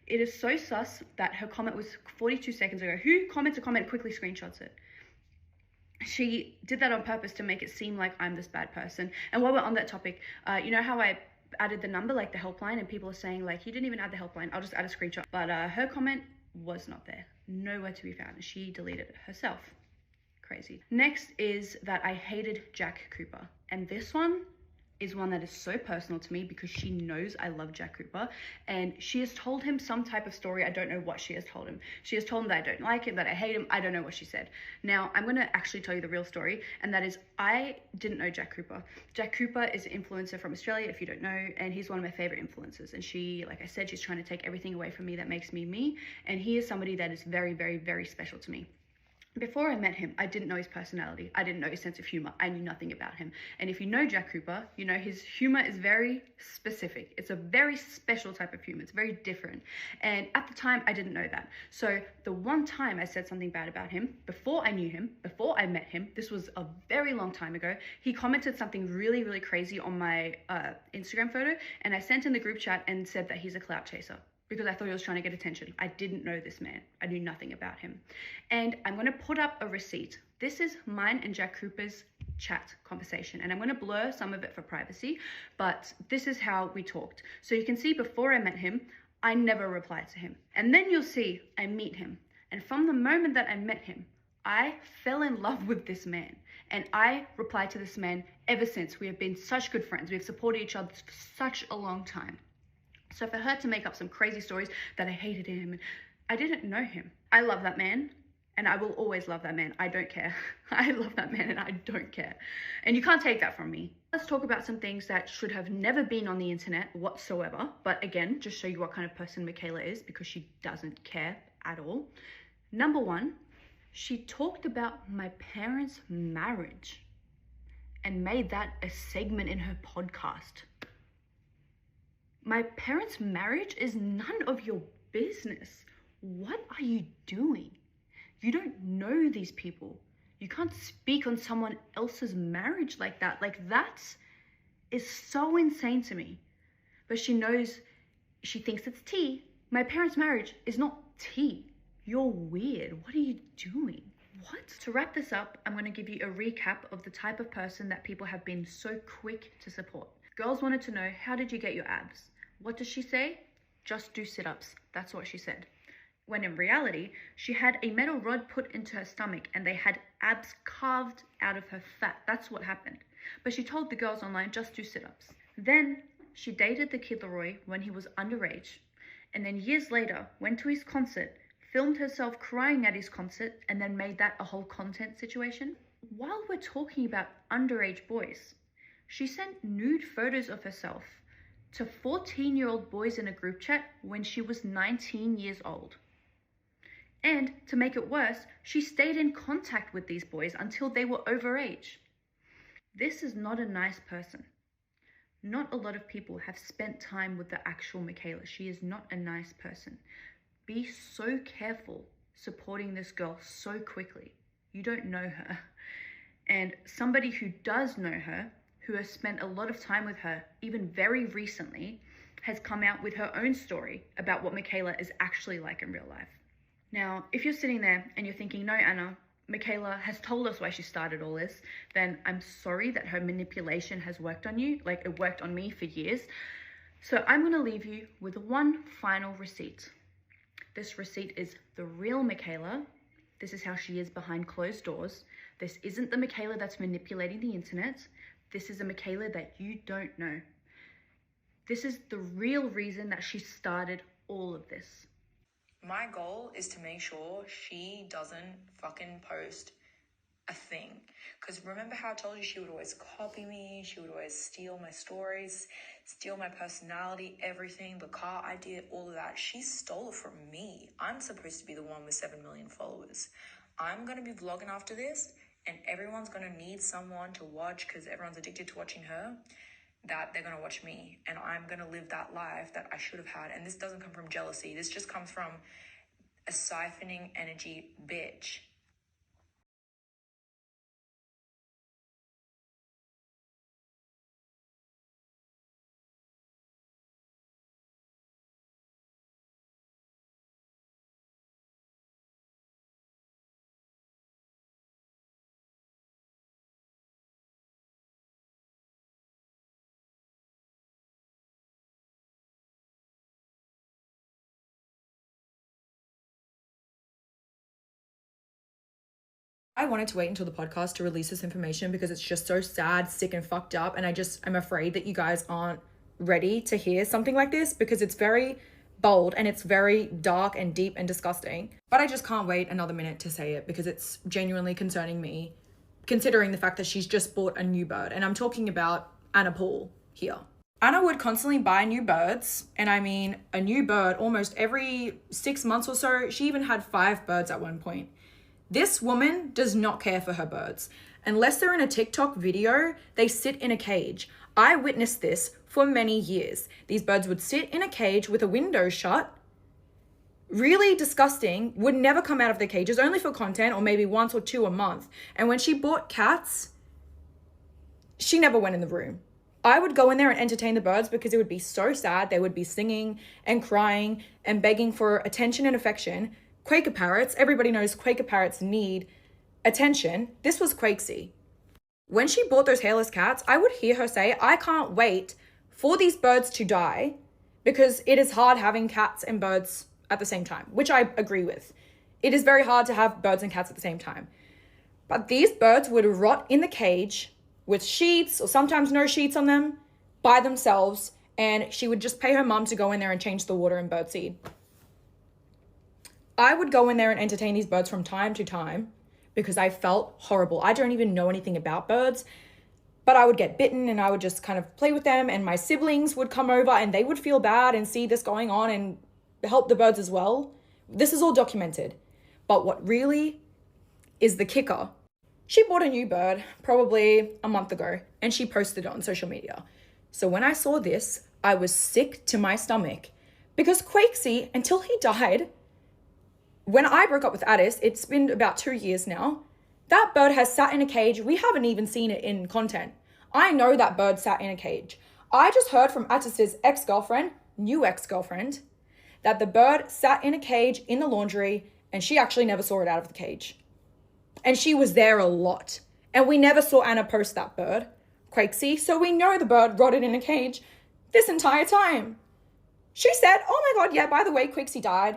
It is so sus that her comment was 42 seconds ago. Who comments a comment quickly screenshots it? She did that on purpose to make it seem like I'm this bad person. And while we're on that topic, you know how I added the number, like the helpline, and people are saying like, you didn't even add the helpline, I'll just add a screenshot. But her comment was not there. Nowhere to be found. She deleted it herself. Crazy. Next is that I hated Jack Cooper. And this one is one that is so personal to me because she knows I love Jack Cooper, and she has told him some type of story. I don't know what she has told him. She has told him that I don't like him, that I hate him. I don't know what she said. Now, I'm going to actually tell you the real story, and that is I didn't know Jack Cooper. Jack Cooper is an influencer from Australia, if you don't know, and he's one of my favorite influencers. And she, like I said, she's trying to take everything away from me that makes me me, and he is somebody that is very, very, very special to me. Before I met him, I didn't know his personality. I didn't know his sense of humor. I knew nothing about him. And if you know Jack Cooper, you know his humor is very specific. It's a very special type of humor. It's very different. And at the time, I didn't know that. So the one time I said something bad about him, before I knew him, before I met him, this was a very long time ago, he commented something really, really crazy on my Instagram photo. And I sent in the group chat and said that he's a clout chaser, because I thought he was trying to get attention. I didn't know this man. I knew nothing about him. And I'm gonna put up a receipt. This is mine and Jack Cooper's chat conversation, and I'm gonna blur some of it for privacy, but this is how we talked. So you can see before I met him, I never replied to him. And then you'll see I meet him. And from the moment that I met him, I fell in love with this man. And I replied to this man ever since. We have been such good friends. We have supported each other for such a long time. So for her to make up some crazy stories that I hated him, I didn't know him. I love that man, and I will always love that man. I don't care. I love that man, and I don't care. And you can't take that from me. Let's talk about some things that should have never been on the internet whatsoever. But again, just show you what kind of person Mikaela is, because she doesn't care at all. Number one, she talked about my parents' marriage and made that a segment in her podcast. My parents' marriage is none of your business. What are you doing? You don't know these people. You can't speak on someone else's marriage like that. Like, that is so insane to me. But she knows, she thinks it's tea. My parents' marriage is not tea. You're weird. What are you doing? What? To wrap this up, I'm going to give you a recap of the type of person that people have been so quick to support. Girls wanted to know, how did you get your abs? What does she say? Just do sit-ups. That's what she said. When in reality, she had a metal rod put into her stomach and they had abs carved out of her fat. That's what happened. But she told the girls online, just do sit-ups. Then she dated the Kid Laroi when he was underage. And then years later, went to his concert, filmed herself crying at his concert, and then made that a whole content situation. While we're talking about underage boys, she sent nude photos of herself to 14-year-old boys in a group chat when she was 19 years old. And to make it worse, she stayed in contact with these boys until they were overage. This is not a nice person. Not a lot of people have spent time with the actual Mikaela. She is not a nice person. Be so careful supporting this girl so quickly. You don't know her. And somebody who does know her, who has spent a lot of time with her, even very recently, has come out with her own story about what Mikaela is actually like in real life. Now, if you're sitting there and you're thinking, no, Anna, Mikaela has told us why she started all this, then I'm sorry that her manipulation has worked on you, like it worked on me for years. So I'm going to leave you with one final receipt. This receipt is the real Mikaela. This is how she is behind closed doors. This isn't the Mikaela that's manipulating the internet. This is a Mikaela that you don't know. This is the real reason that she started all of this. My goal is to make sure she doesn't fucking post a thing. Because remember how I told you she would always copy me, she would always steal my stories, steal my personality, everything, the car idea, all of that. She stole it from me. I'm supposed to be the one with 7 million followers. I'm going to be vlogging after this, and everyone's going to need someone to watch because everyone's addicted to watching her, that they're going to watch me, and I'm going to live that life that I should have had. And this doesn't come from jealousy. This just comes from a siphoning energy bitch. I wanted to wait until the podcast to release this information because it's just so sad, sick, and fucked up. And I'm afraid that you guys aren't ready to hear something like this because it's very bold and it's very dark and deep and disgusting. But I just can't wait another minute to say it because it's genuinely concerning me, considering the fact that she's just bought a new bird. And I'm talking about Anna Paul here. Anna would constantly buy new birds, and I mean a new bird almost every 6 months or so. She even had 5 birds at one point. This woman does not care for her birds. Unless they're in a TikTok video, they sit in a cage. I witnessed this for many years. These birds would sit in a cage with a window shut. Really disgusting, would never come out of their cages, only for content or maybe once or 2 a month. And when she bought cats, she never went in the room. I would go in there and entertain the birds because it would be so sad. They would be singing and crying and begging for attention and affection. Quaker parrots, everybody knows Quaker parrots need attention. This was Quakesy. When she bought those hairless cats, I would hear her say, I can't wait for these birds to die because it is hard having cats and birds at the same time, which I agree with. It is very hard to have birds and cats at the same time. But these birds would rot in the cage with sheets or sometimes no sheets on them by themselves, and she would just pay her mum to go in there and change the water and birdseed. I would go in there and entertain these birds from time to time because I felt horrible. I don't even know anything about birds, but I would get bitten and I would just kind of play with them, and my siblings would come over and they would feel bad and see this going on and help the birds as well. This is all documented. But what really is the kicker, she bought a new bird probably a month ago and she posted it on social media. So when I saw this, I was sick to my stomach because Quakesy, until he died, when I broke up with Addis, it's been about 2 years now, that bird has sat in a cage. We haven't even seen it in content. I know that bird sat in a cage. I just heard from Addis's ex-girlfriend, new ex-girlfriend, that the bird sat in a cage in the laundry and she actually never saw it out of the cage. And she was there a lot. And we never saw Anna post that bird, Quakesy, so we know the bird rotted in a cage this entire time. She said, oh my God, yeah, by the way, Quakesy died.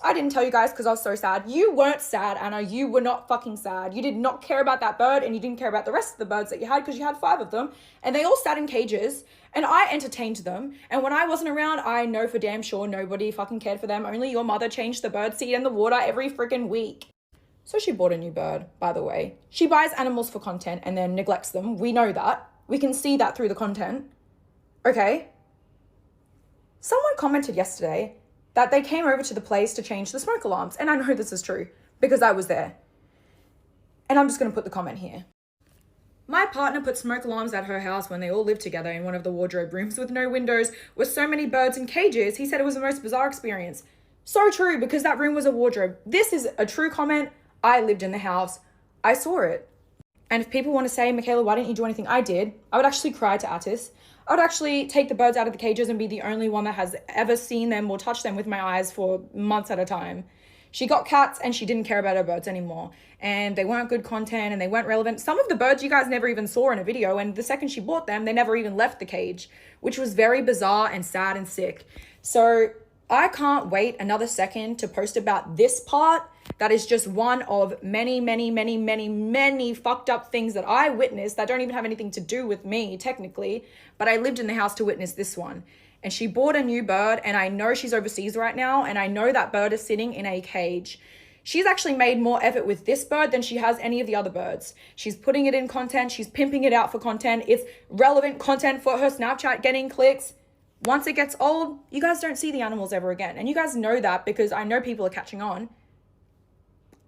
I didn't tell you guys because I was so sad. You weren't sad, Anna. You were not fucking sad. You did not care about that bird and you didn't care about the rest of the birds that you had because you had 5 of them and they all sat in cages and I entertained them. And when I wasn't around, I know for damn sure nobody fucking cared for them. Only your mother changed the bird seed and the water every freaking week. So she bought a new bird, by the way. She buys animals for content and then neglects them. We know that. We can see that through the content. Okay? Someone commented yesterday that they came over to the place to change the smoke alarms. And I know this is true because I was there. And I'm just going to put the comment here. My partner put smoke alarms at her house when they all lived together in one of the wardrobe rooms with no windows, with so many birds in cages. He said it was the most bizarre experience. So true, because that room was a wardrobe. This is a true comment. I lived in the house. I saw it. And if people want to say, Mikaela, why didn't you do anything? I did. I would actually cry to Atis. I would actually take the birds out of the cages and be the only one that has ever seen them or touched them with my eyes for months at a time. She got cats and she didn't care about her birds anymore. And they weren't good content and they weren't relevant. Some of the birds you guys never even saw in a video. And the second she bought them, they never even left the cage, which was very bizarre and sad and sick. So I can't wait another second to post about this part. That is just one of many, many, many, many, many fucked up things that I witnessed that don't even have anything to do with me, technically. But I lived in the house to witness this one. And she bought a new bird, and I know she's overseas right now, and I know that bird is sitting in a cage. She's actually made more effort with this bird than she has any of the other birds. She's putting it in content. She's pimping it out for content. It's relevant content for her Snapchat, getting clicks. Once it gets old, you guys don't see the animals ever again. And you guys know that because I know people are catching on.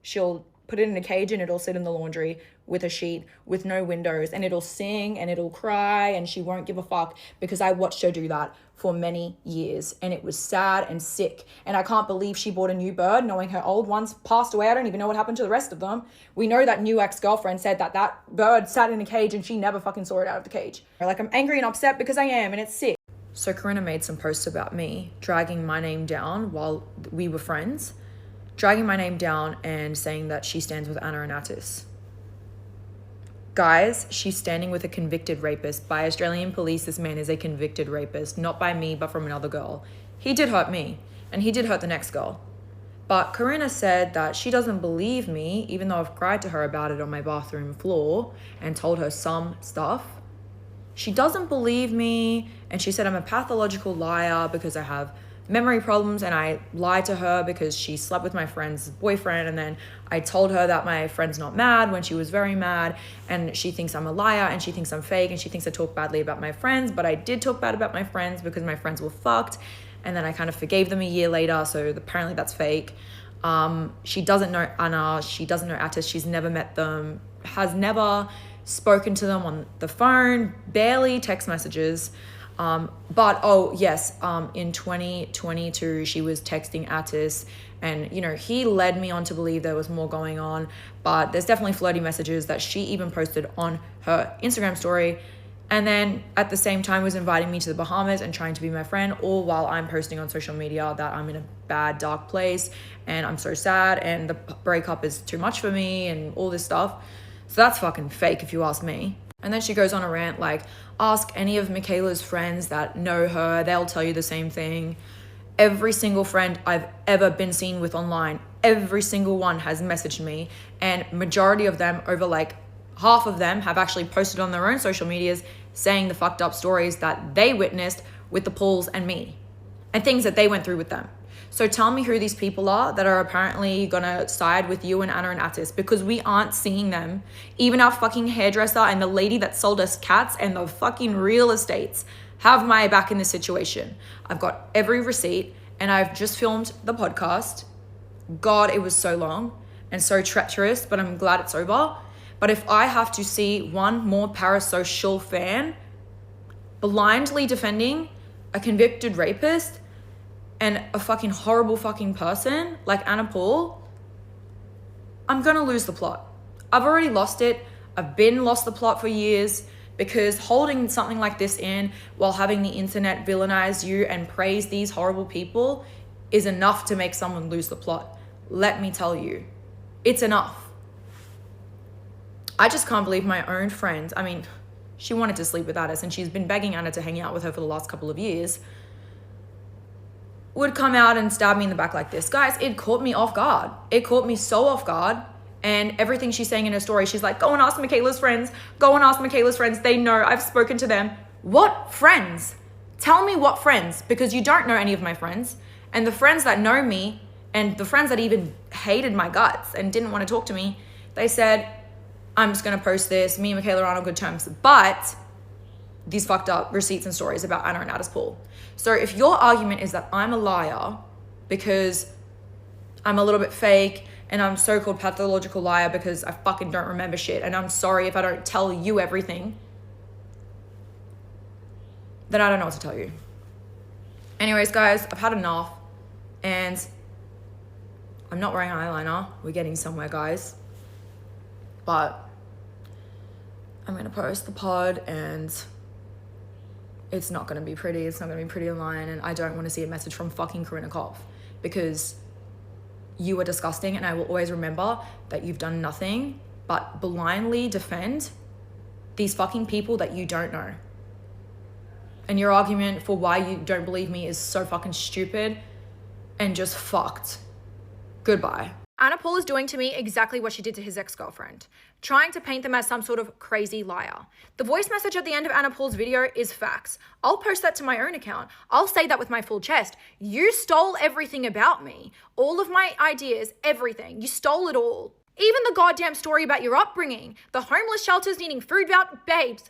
She'll put it in a cage and it'll sit in the laundry with a sheet with no windows, and it'll sing and it'll cry and she won't give a fuck, because I watched her do that for many years and it was sad and sick. And I can't believe she bought a new bird knowing her old ones passed away. I don't even know what happened to the rest of them. We know that new ex-girlfriend said that that bird sat in a cage and she never fucking saw it out of the cage. Like, I'm angry and upset because I am, and it's sick. So Corinna made some posts about me dragging my name down while we were friends, dragging my name down and saying that she stands with Anna and Atis. Guys, she's standing with a convicted rapist. By Australian police, this man is a convicted rapist, not by me, but from another girl. He did hurt me, and he did hurt the next girl. But Corinna said that she doesn't believe me, even though I've cried to her about it on my bathroom floor and told her some stuff. She doesn't believe me, and she said I'm a pathological liar because I have memory problems, and I lied to her because she slept with my friend's boyfriend, and then I told her that my friend's not mad when she was very mad, and she thinks I'm a liar, and she thinks I'm fake, and she thinks I talk badly about my friends, but I did talk bad about my friends because my friends were fucked, and then I kind of forgave them a year later, so apparently that's fake. She doesn't know Anna, she doesn't know Atis, she's never met them, has never spoken to them on the phone, barely text messages. But in 2022, she was texting Atis, and, he led me on to believe there was more going on, but there's definitely flirty messages that she even posted on her Instagram story. And then at the same time was inviting me to the Bahamas and trying to be my friend, all while I'm posting on social media that I'm in a bad, dark place and I'm so sad and the breakup is too much for me and all this stuff. So that's fucking fake if you ask me. And then she goes on a rant like, ask any of Mikaela's friends that know her, they'll tell you the same thing. Every single friend I've ever been seen with online, every single one has messaged me, and majority of them, over like half of them, have actually posted on their own social medias saying the fucked up stories that they witnessed with the Pauls and me and things that they went through with them. So tell me who these people are that are apparently gonna side with you and Anna and Atis, because we aren't seeing them. Even our fucking hairdresser and the lady that sold us cats and the fucking real estates have my back in this situation. I've got every receipt and I've just filmed the podcast. God, it was so long and so treacherous, but I'm glad it's over. But if I have to see one more parasocial fan blindly defending a convicted rapist and a fucking horrible fucking person like Anna Paul, I'm gonna lose the plot. I've already lost it. I've been lost the plot for years, because holding something like this in while having the internet villainize you and praise these horrible people is enough to make someone lose the plot. Let me tell you, it's enough. I just can't believe my own friend. I mean, she wanted to sleep with us and she's been begging Anna to hang out with her for the last couple of years, would come out and stab me in the back like this. Guys, it caught me off guard. It caught me so off guard. And everything she's saying in her story, she's like, go and ask Mikaela's friends. Go and ask Mikaela's friends. They know, I've spoken to them. What friends? Tell me what friends, because you don't know any of my friends. And the friends that know me and the friends that even hated my guts and didn't want to talk to me, they said, I'm just going to post this. Me and Mikaela are on good terms. But these fucked up receipts and stories about Anna and Addis Paul. So if your argument is that I'm a liar because I'm a little bit fake and I'm so-called pathological liar because I fucking don't remember shit and I'm sorry if I don't tell you everything, then I don't know what to tell you. Anyways, guys, I've had enough and I'm not wearing eyeliner. We're getting somewhere, guys. But I'm going to post the pod and it's not going to be pretty. It's not going to be pretty online. And I don't want to see a message from fucking Corinna Kopf, because you are disgusting. And I will always remember that you've done nothing but blindly defend these fucking people that you don't know. And your argument for why you don't believe me is so fucking stupid and just fucked. Goodbye. Anna Paul is doing to me exactly what she did to his ex-girlfriend, trying to paint them as some sort of crazy liar. The voice message at the end of Anna Paul's video is facts. I'll post that to my own account. I'll say that with my full chest. You stole everything about me. All of my ideas, everything. You stole it all. Even the goddamn story about your upbringing. The homeless shelters needing food out, babes.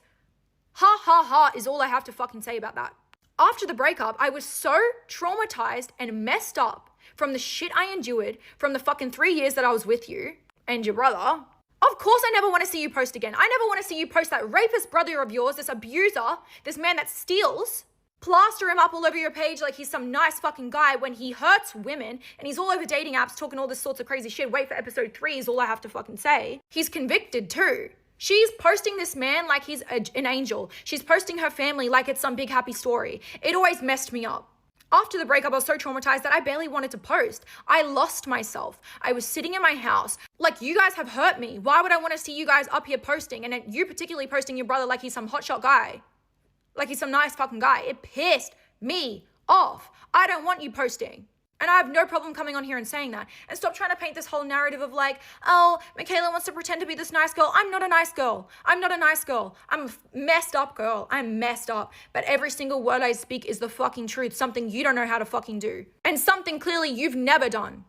Ha ha ha is all I have to fucking say about that. After the breakup, I was so traumatized and messed up from the shit I endured from the fucking 3 years that I was with you and your brother. Of course I never want to see you post again. I never want to see you post that rapist brother of yours, this abuser, this man that steals. Plaster him up all over your page like he's some nice fucking guy when he hurts women and he's all over dating apps talking all this sorts of crazy shit. Wait for episode 3 is all I have to fucking say. He's convicted too. She's posting this man like he's an angel. She's posting her family like it's some big happy story. It always messed me up. After the breakup, I was so traumatized that I barely wanted to post. I lost myself. I was sitting in my house. Like, you guys have hurt me. Why would I want to see you guys up here posting? And then you particularly posting your brother like he's some hotshot guy. Like he's some nice fucking guy. It pissed me off. I don't want you posting. And I have no problem coming on here and saying that. And stop trying to paint this whole narrative of like, oh, Mikaela wants to pretend to be this nice girl. I'm not a nice girl. I'm not a nice girl. I'm a messed up girl. I'm messed up. But every single word I speak is the fucking truth. Something you don't know how to fucking do. And something clearly you've never done.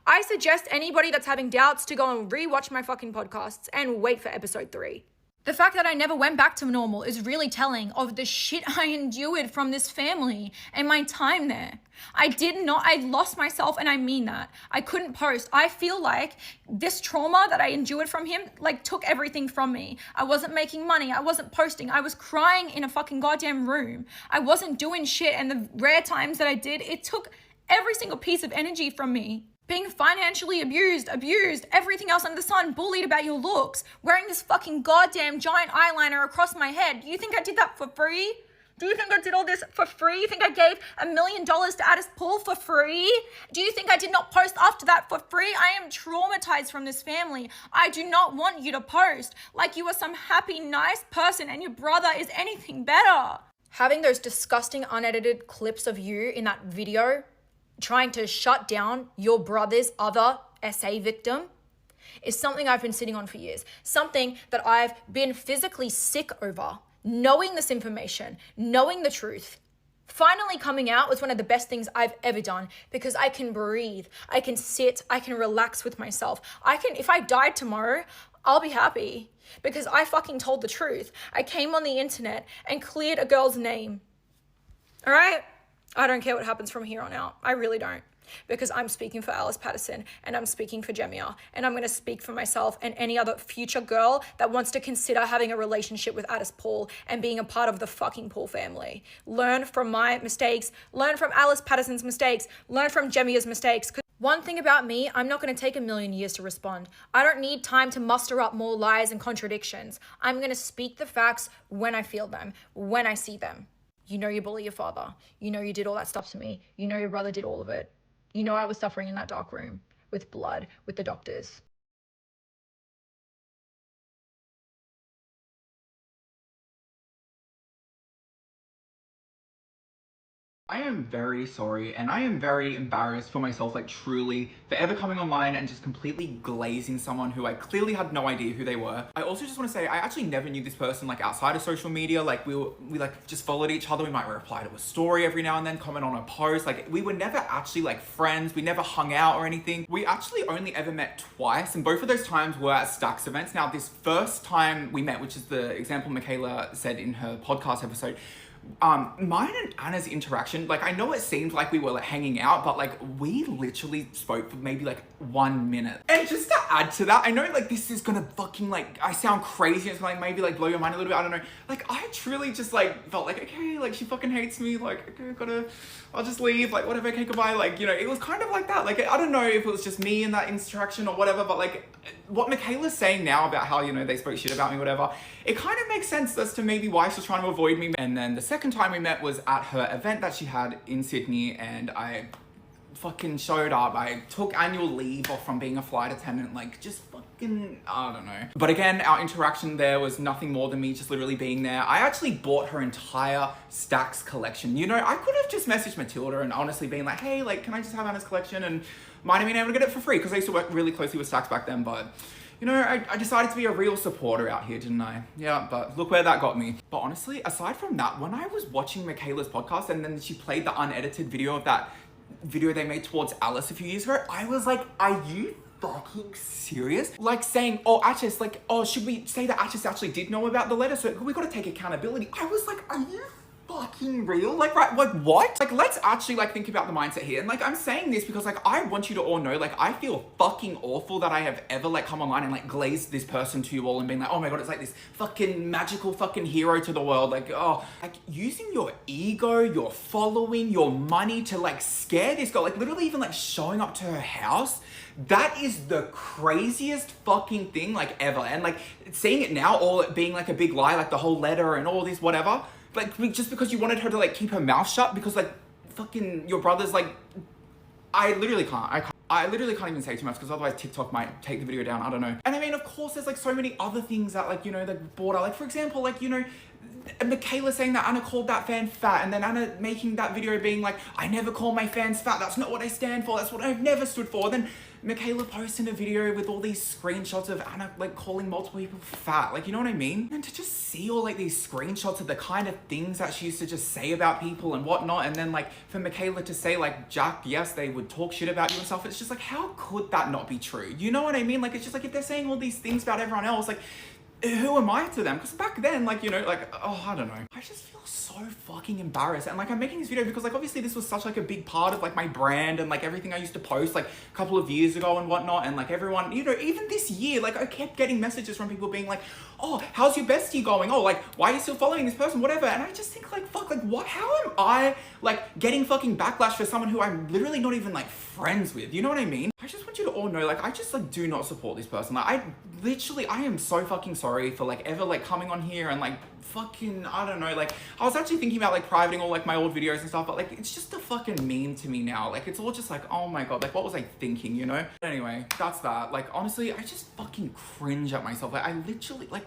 I suggest anybody that's having doubts to go and rewatch my fucking podcasts and wait for episode 3. The fact that I never went back to normal is really telling of the shit I endured from this family and my time there. I lost myself, and I mean that. I couldn't post. I feel like this trauma that I endured from him, like, took everything from me. I wasn't making money. I wasn't posting. I was crying in a fucking goddamn room. I wasn't doing shit, and the rare times that I did, it took every single piece of energy from me. Being financially abused, everything else under the sun, bullied about your looks, wearing this fucking goddamn giant eyeliner across my head. Do you think I did that for free? Do you think I did all this for free? You think I gave $1 million to Addis Paul for free? Do you think I did not post after that for free? I am traumatized from this family. I do not want you to post like you are some happy, nice person and your brother is anything better. Having those disgusting unedited clips of you in that video trying to shut down your brother's other SA victim is something I've been sitting on for years. Something that I've been physically sick over. Knowing this information, knowing the truth, finally coming out was one of the best things I've ever done because I can breathe, I can sit, I can relax with myself. If I died tomorrow, I'll be happy because I fucking told the truth. I came on the internet and cleared a girl's name. All right? I don't care what happens from here on out. I really don't. Because I'm speaking for Alice Patterson and I'm speaking for Jemia and I'm going to speak for myself and any other future girl that wants to consider having a relationship with Addis Paul and being a part of the fucking Paul family. Learn from my mistakes. Learn from Alice Patterson's mistakes. Learn from Jemia's mistakes. One thing about me, I'm not going to take 1,000,000 years to respond. I don't need time to muster up more lies and contradictions. I'm going to speak the facts when I feel them, when I see them. You know you bully your father. You know you did all that stuff to me. You know your brother did all of it. You know I was suffering in that dark room with blood, with the doctors. I am very sorry and I am very embarrassed for myself, like truly, for ever coming online and just completely glazing someone who I clearly had no idea who they were. I also just want to say I actually never knew this person like outside of social media. Like we like just followed each other. We might reply to a story every now and then, comment on a post. Like we were never actually like friends. We never hung out or anything. We actually only ever met twice, and both of those times were at Stacks events. Now this first time we met, which is the example Mikaela said in her podcast episode, mine and Anna's interaction, like I know it seemed like we were like hanging out, but like we literally spoke for maybe like 1 minute. And just to add to that, I know like this is gonna fucking like, I sound crazy, it's gonna like maybe like blow your mind a little bit, I don't know. Like I truly just like felt like, okay, like she fucking hates me, like okay, I'll just leave, like whatever, okay, goodbye. Like, you know, it was kind of like that. Like I don't know if it was just me in that interaction or whatever, but like what Mikaela's saying now about how, you know, they spoke shit about me, whatever, it kind of makes sense as to maybe why she's trying to avoid me. And then the second time we met was at her event that she had in Sydney, and I fucking showed up. I took annual leave off from being a flight attendant, like just fucking, I don't know. But again, our interaction there was nothing more than me just literally being there. I actually bought her entire Stacks collection. You know, I could have just messaged Matilda and honestly been like, hey, like, can I just have Anna's collection? And might have been able to get it for free because I used to work really closely with Stacks back then, but you know, I decided to be a real supporter out here, didn't I? Yeah, but look where that got me. But honestly, aside from that, when I was watching Mikaela's podcast and then she played the unedited video of that video they made towards Alice a few years ago, I was like, are you fucking serious? Like saying, oh, Atchis, like, oh, should we say that Atchis actually did know about the letter? So we gotta take accountability. I was like, are you fucking real? Like, right, like what? Like, let's actually like think about the mindset here. And like, I'm saying this because like, I want you to all know, like, I feel fucking awful that I have ever like come online and like glazed this person to you all and been like, oh my God, it's like this fucking magical fucking hero to the world. Like, oh, like using your ego, your following, your money to like scare this girl, like literally even like showing up to her house. That is the craziest fucking thing like ever. And like seeing it now, all it being like a big lie, like the whole letter and all this, whatever. Like, just because you wanted her to, like, keep her mouth shut because, like, fucking your brother's, like, I literally can't even say too much because otherwise TikTok might take the video down, I don't know. And I mean, of course, there's, like, so many other things that, like, you know, that brought out, like, for example, like, you know, Mikaela saying that Anna called that fan fat, and then Anna making that video being like, I never call my fans fat, that's not what I stand for, that's what I've never stood for. Then Mikaela posting a video with all these screenshots of Anna like calling multiple people fat, like, you know what I mean? And to just see all like these screenshots of the kind of things that she used to just say about people and whatnot, and then like for Mikaela to say like, Jack, yes, they would talk shit about you and stuff, it's just like, how could that not be true? You know what I mean? Like, it's just like, if they're saying all these things about everyone else, like, who am I to them? Because back then, like, you know, like, oh, I don't know. I just feel so fucking embarrassed. And like, I'm making this video because like, obviously this was such like a big part of like my brand and like everything I used to post like a couple of years ago and whatnot. And like everyone, you know, even this year, like I kept getting messages from people being like, oh, how's your bestie going? Oh, like, why are you still following this person? Whatever. And I just think like, fuck, like what, how am I like getting fucking backlash for someone who I'm literally not even like friends with? You know what I mean? I just want you to all know, like, I just like do not support this person. Like, I am so fucking sorry for like ever like coming on here and like fucking, I don't know, like I was actually thinking about like privating all like my old videos and stuff, but like it's just a fucking meme to me now. Like it's all just like, oh my god, like what was I thinking, you know? But anyway, that's that. Like honestly, I just fucking cringe at myself. Like I literally like,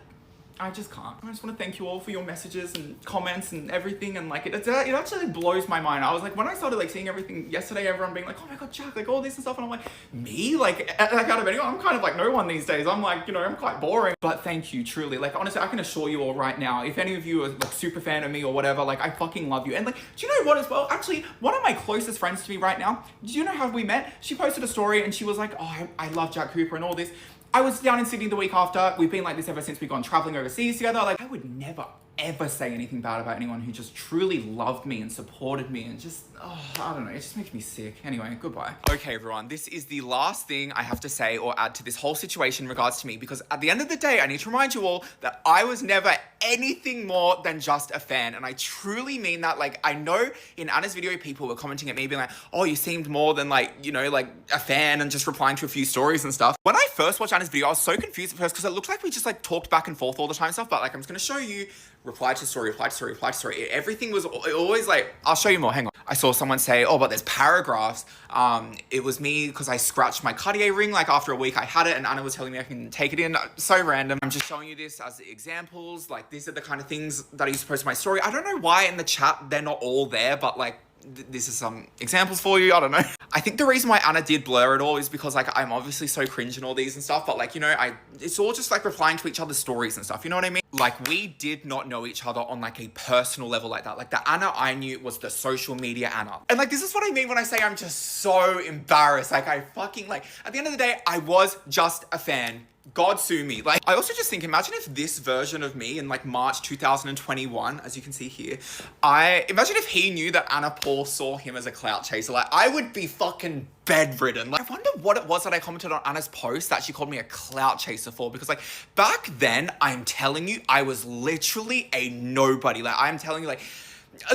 I just can't. I just want to thank you all for your messages and comments and everything, and like it actually blows my mind. I was like, when I started like seeing everything yesterday, everyone being like, oh my god, Jack, like all this and stuff, and I'm like, me? Like out of anyone, I'm kind of like no one these days. I'm like, you know, I'm quite boring. But thank you, truly. Like honestly, I can assure you all right now, if any of you are like super fan of me or whatever, like I fucking love you. And like, do you know what as well? Actually, one of my closest friends to me right now, do you know how we met? She posted a story and she was like, oh, I love Jack Cooper and all this. I was down in Sydney the week after. We've been like this ever since we've gone traveling overseas together. Like I would never ever say anything bad about anyone who just truly loved me and supported me and just, oh, I don't know, it just makes me sick. Anyway, goodbye. Okay, everyone, this is the last thing I have to say or add to this whole situation in regards to me, because at the end of the day, I need to remind you all that I was never anything more than just a fan. And I truly mean that. Like, I know in Anna's video, people were commenting at me being like, oh, you seemed more than like, you know, like a fan and just replying to a few stories and stuff. When I first watched Anna's video, I was so confused at first because it looked like we just like talked back and forth all the time and stuff. But like, I'm just going to show you reply to story, reply to story, reply to story. Everything was always like, I'll show you more, hang on. I saw someone say, oh, but there's paragraphs. It was me because I scratched my Cartier ring, like after a week I had it and Anna was telling me I can take it in. So random. I'm just showing you this as examples. Like these are the kind of things that I used to post in my story. I don't know why in the chat they're not all there, but like, this is some examples for you. I don't know. I think the reason why Anna did blur it all is because like I'm obviously so cringe and all these and stuff, but like, you know, it's all just like replying to each other's stories and stuff. You know what I mean? Like we did not know each other on like a personal level like that. Like the Anna I knew was the social media Anna. And like, this is what I mean when I say I'm just so embarrassed. Like I fucking like, at the end of the day, I was just a fan. God sue me. Like, I also just think, imagine if this version of me in like March 2021, as you can see here, imagine if he knew that Anna Paul saw him as a clout chaser. Like, I would be fucking bedridden. Like, I wonder what it was that I commented on Anna's post that she called me a clout chaser for, because like back then, I'm telling you, I was literally a nobody. Like, I'm telling you, like,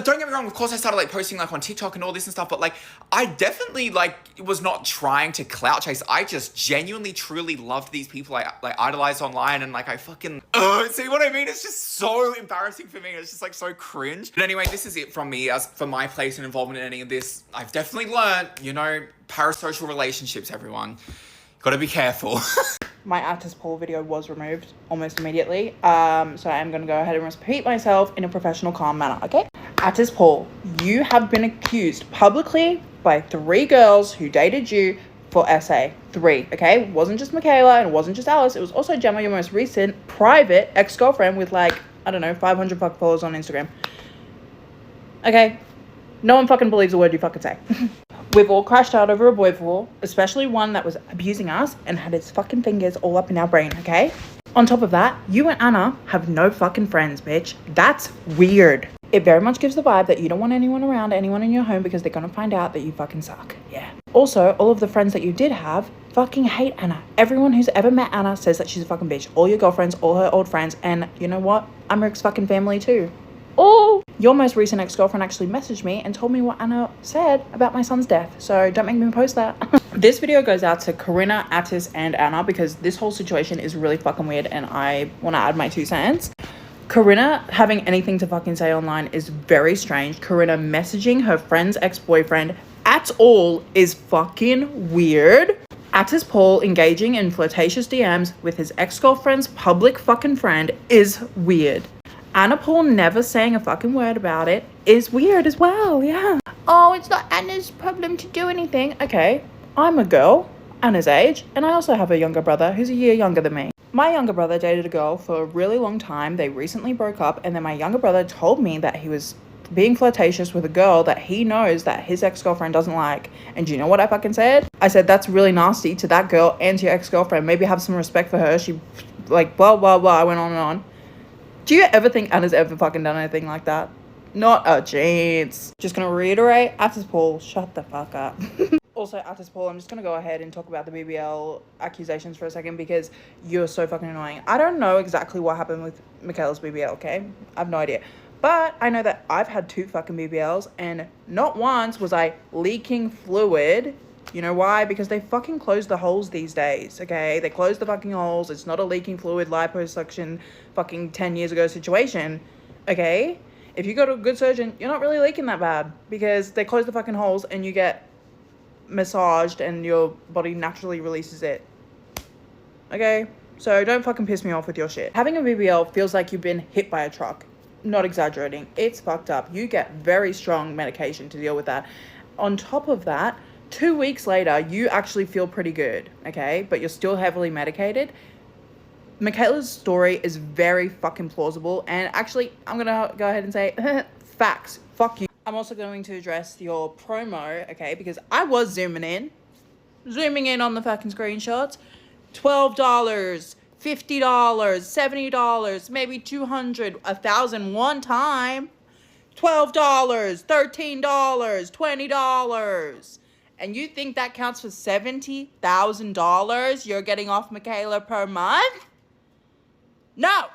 don't get me wrong, of course I started like posting like on TikTok and all this and stuff, but like I definitely like was not trying to clout chase. I just genuinely truly loved these people I like idolized online, and like I fucking see what I mean? It's just so embarrassing for me. It's just like so cringe. But anyway, this is it from me. As for my place and involvement in any of this, I've definitely learned, you know, parasocial relationships, everyone. Gotta be careful. My artist poll video was removed almost immediately. So I'm going to go ahead and repeat myself in a professional, calm manner, okay? Artist Paul, you have been accused publicly by 3 girls who dated you for SA. 3, okay? It wasn't just Mikaela and it wasn't just Alice. It was also Gemma, your most recent private ex-girlfriend with like, I don't know, 500 fuck followers on Instagram. Okay? No one fucking believes a word you fucking say. We've all crashed out over a boy before, especially one that was abusing us and had his fucking fingers all up in our brain, okay? On top of that, you and Anna have no fucking friends, bitch. That's weird. It very much gives the vibe that you don't want anyone around, anyone in your home, because they're gonna find out that you fucking suck. Yeah. Also, all of the friends that you did have fucking hate Anna. Everyone who's ever met Anna says that she's a fucking bitch. All your girlfriends, all her old friends, and you know what? I'm Rick's fucking family too. Oh, your most recent ex-girlfriend actually messaged me and told me what Anna said about my son's death. So don't make me post that. This video goes out to Corinna, Attis, and Anna because this whole situation is really fucking weird and I want to add my 2 cents. Corinna having anything to fucking say online is very strange. Corinna messaging her friend's ex-boyfriend at all is fucking weird. Attis Paul engaging in flirtatious DMs with his ex-girlfriend's public fucking friend is weird. Anna Paul never saying a fucking word about it is weird as well, yeah. Oh, it's not Anna's problem to do anything. Okay, I'm a girl, Anna's age, and I also have a younger brother who's a year younger than me. My younger brother dated a girl for a really long time. They recently broke up, and then my younger brother told me that he was being flirtatious with a girl that he knows that his ex-girlfriend doesn't like. And do you know what I fucking said? I said, that's really nasty to that girl and to your ex-girlfriend. Maybe have some respect for her. She, like, blah, blah, blah. I went on and on. Do you ever think Anna's ever fucking done anything like that? Not a chance. Just gonna reiterate, Atis Paul, shut the fuck up. Also, Atis Paul, I'm just gonna go ahead and talk about the BBL accusations for a second because you're so fucking annoying. I don't know exactly what happened with Mikaela's BBL, okay? I have no idea. But I know that I've had 2 fucking BBLs and not once was I leaking fluid. You know why? Because they fucking close the holes these days, okay? They close the fucking holes. It's not a leaking fluid liposuction fucking 10 years ago situation, okay? If you go to a good surgeon, you're not really leaking that bad because they close the fucking holes and you get massaged and your body naturally releases it, okay? So don't fucking piss me off with your shit. Having a BBL feels like you've been hit by a truck. Not exaggerating. It's fucked up. You get very strong medication to deal with that. On top of that, 2 weeks later, you actually feel pretty good, okay? But you're still heavily medicated. Mikaela's story is very fucking plausible. And actually, I'm gonna go ahead and say, facts. Fuck you. I'm also going to address your promo, okay? Because I was zooming in on the fucking screenshots. $12, $50, $70, maybe $200, $1,000 one time. $12, $13, $20. And you think that counts for $70,000 you're getting off Mikaela per month? No.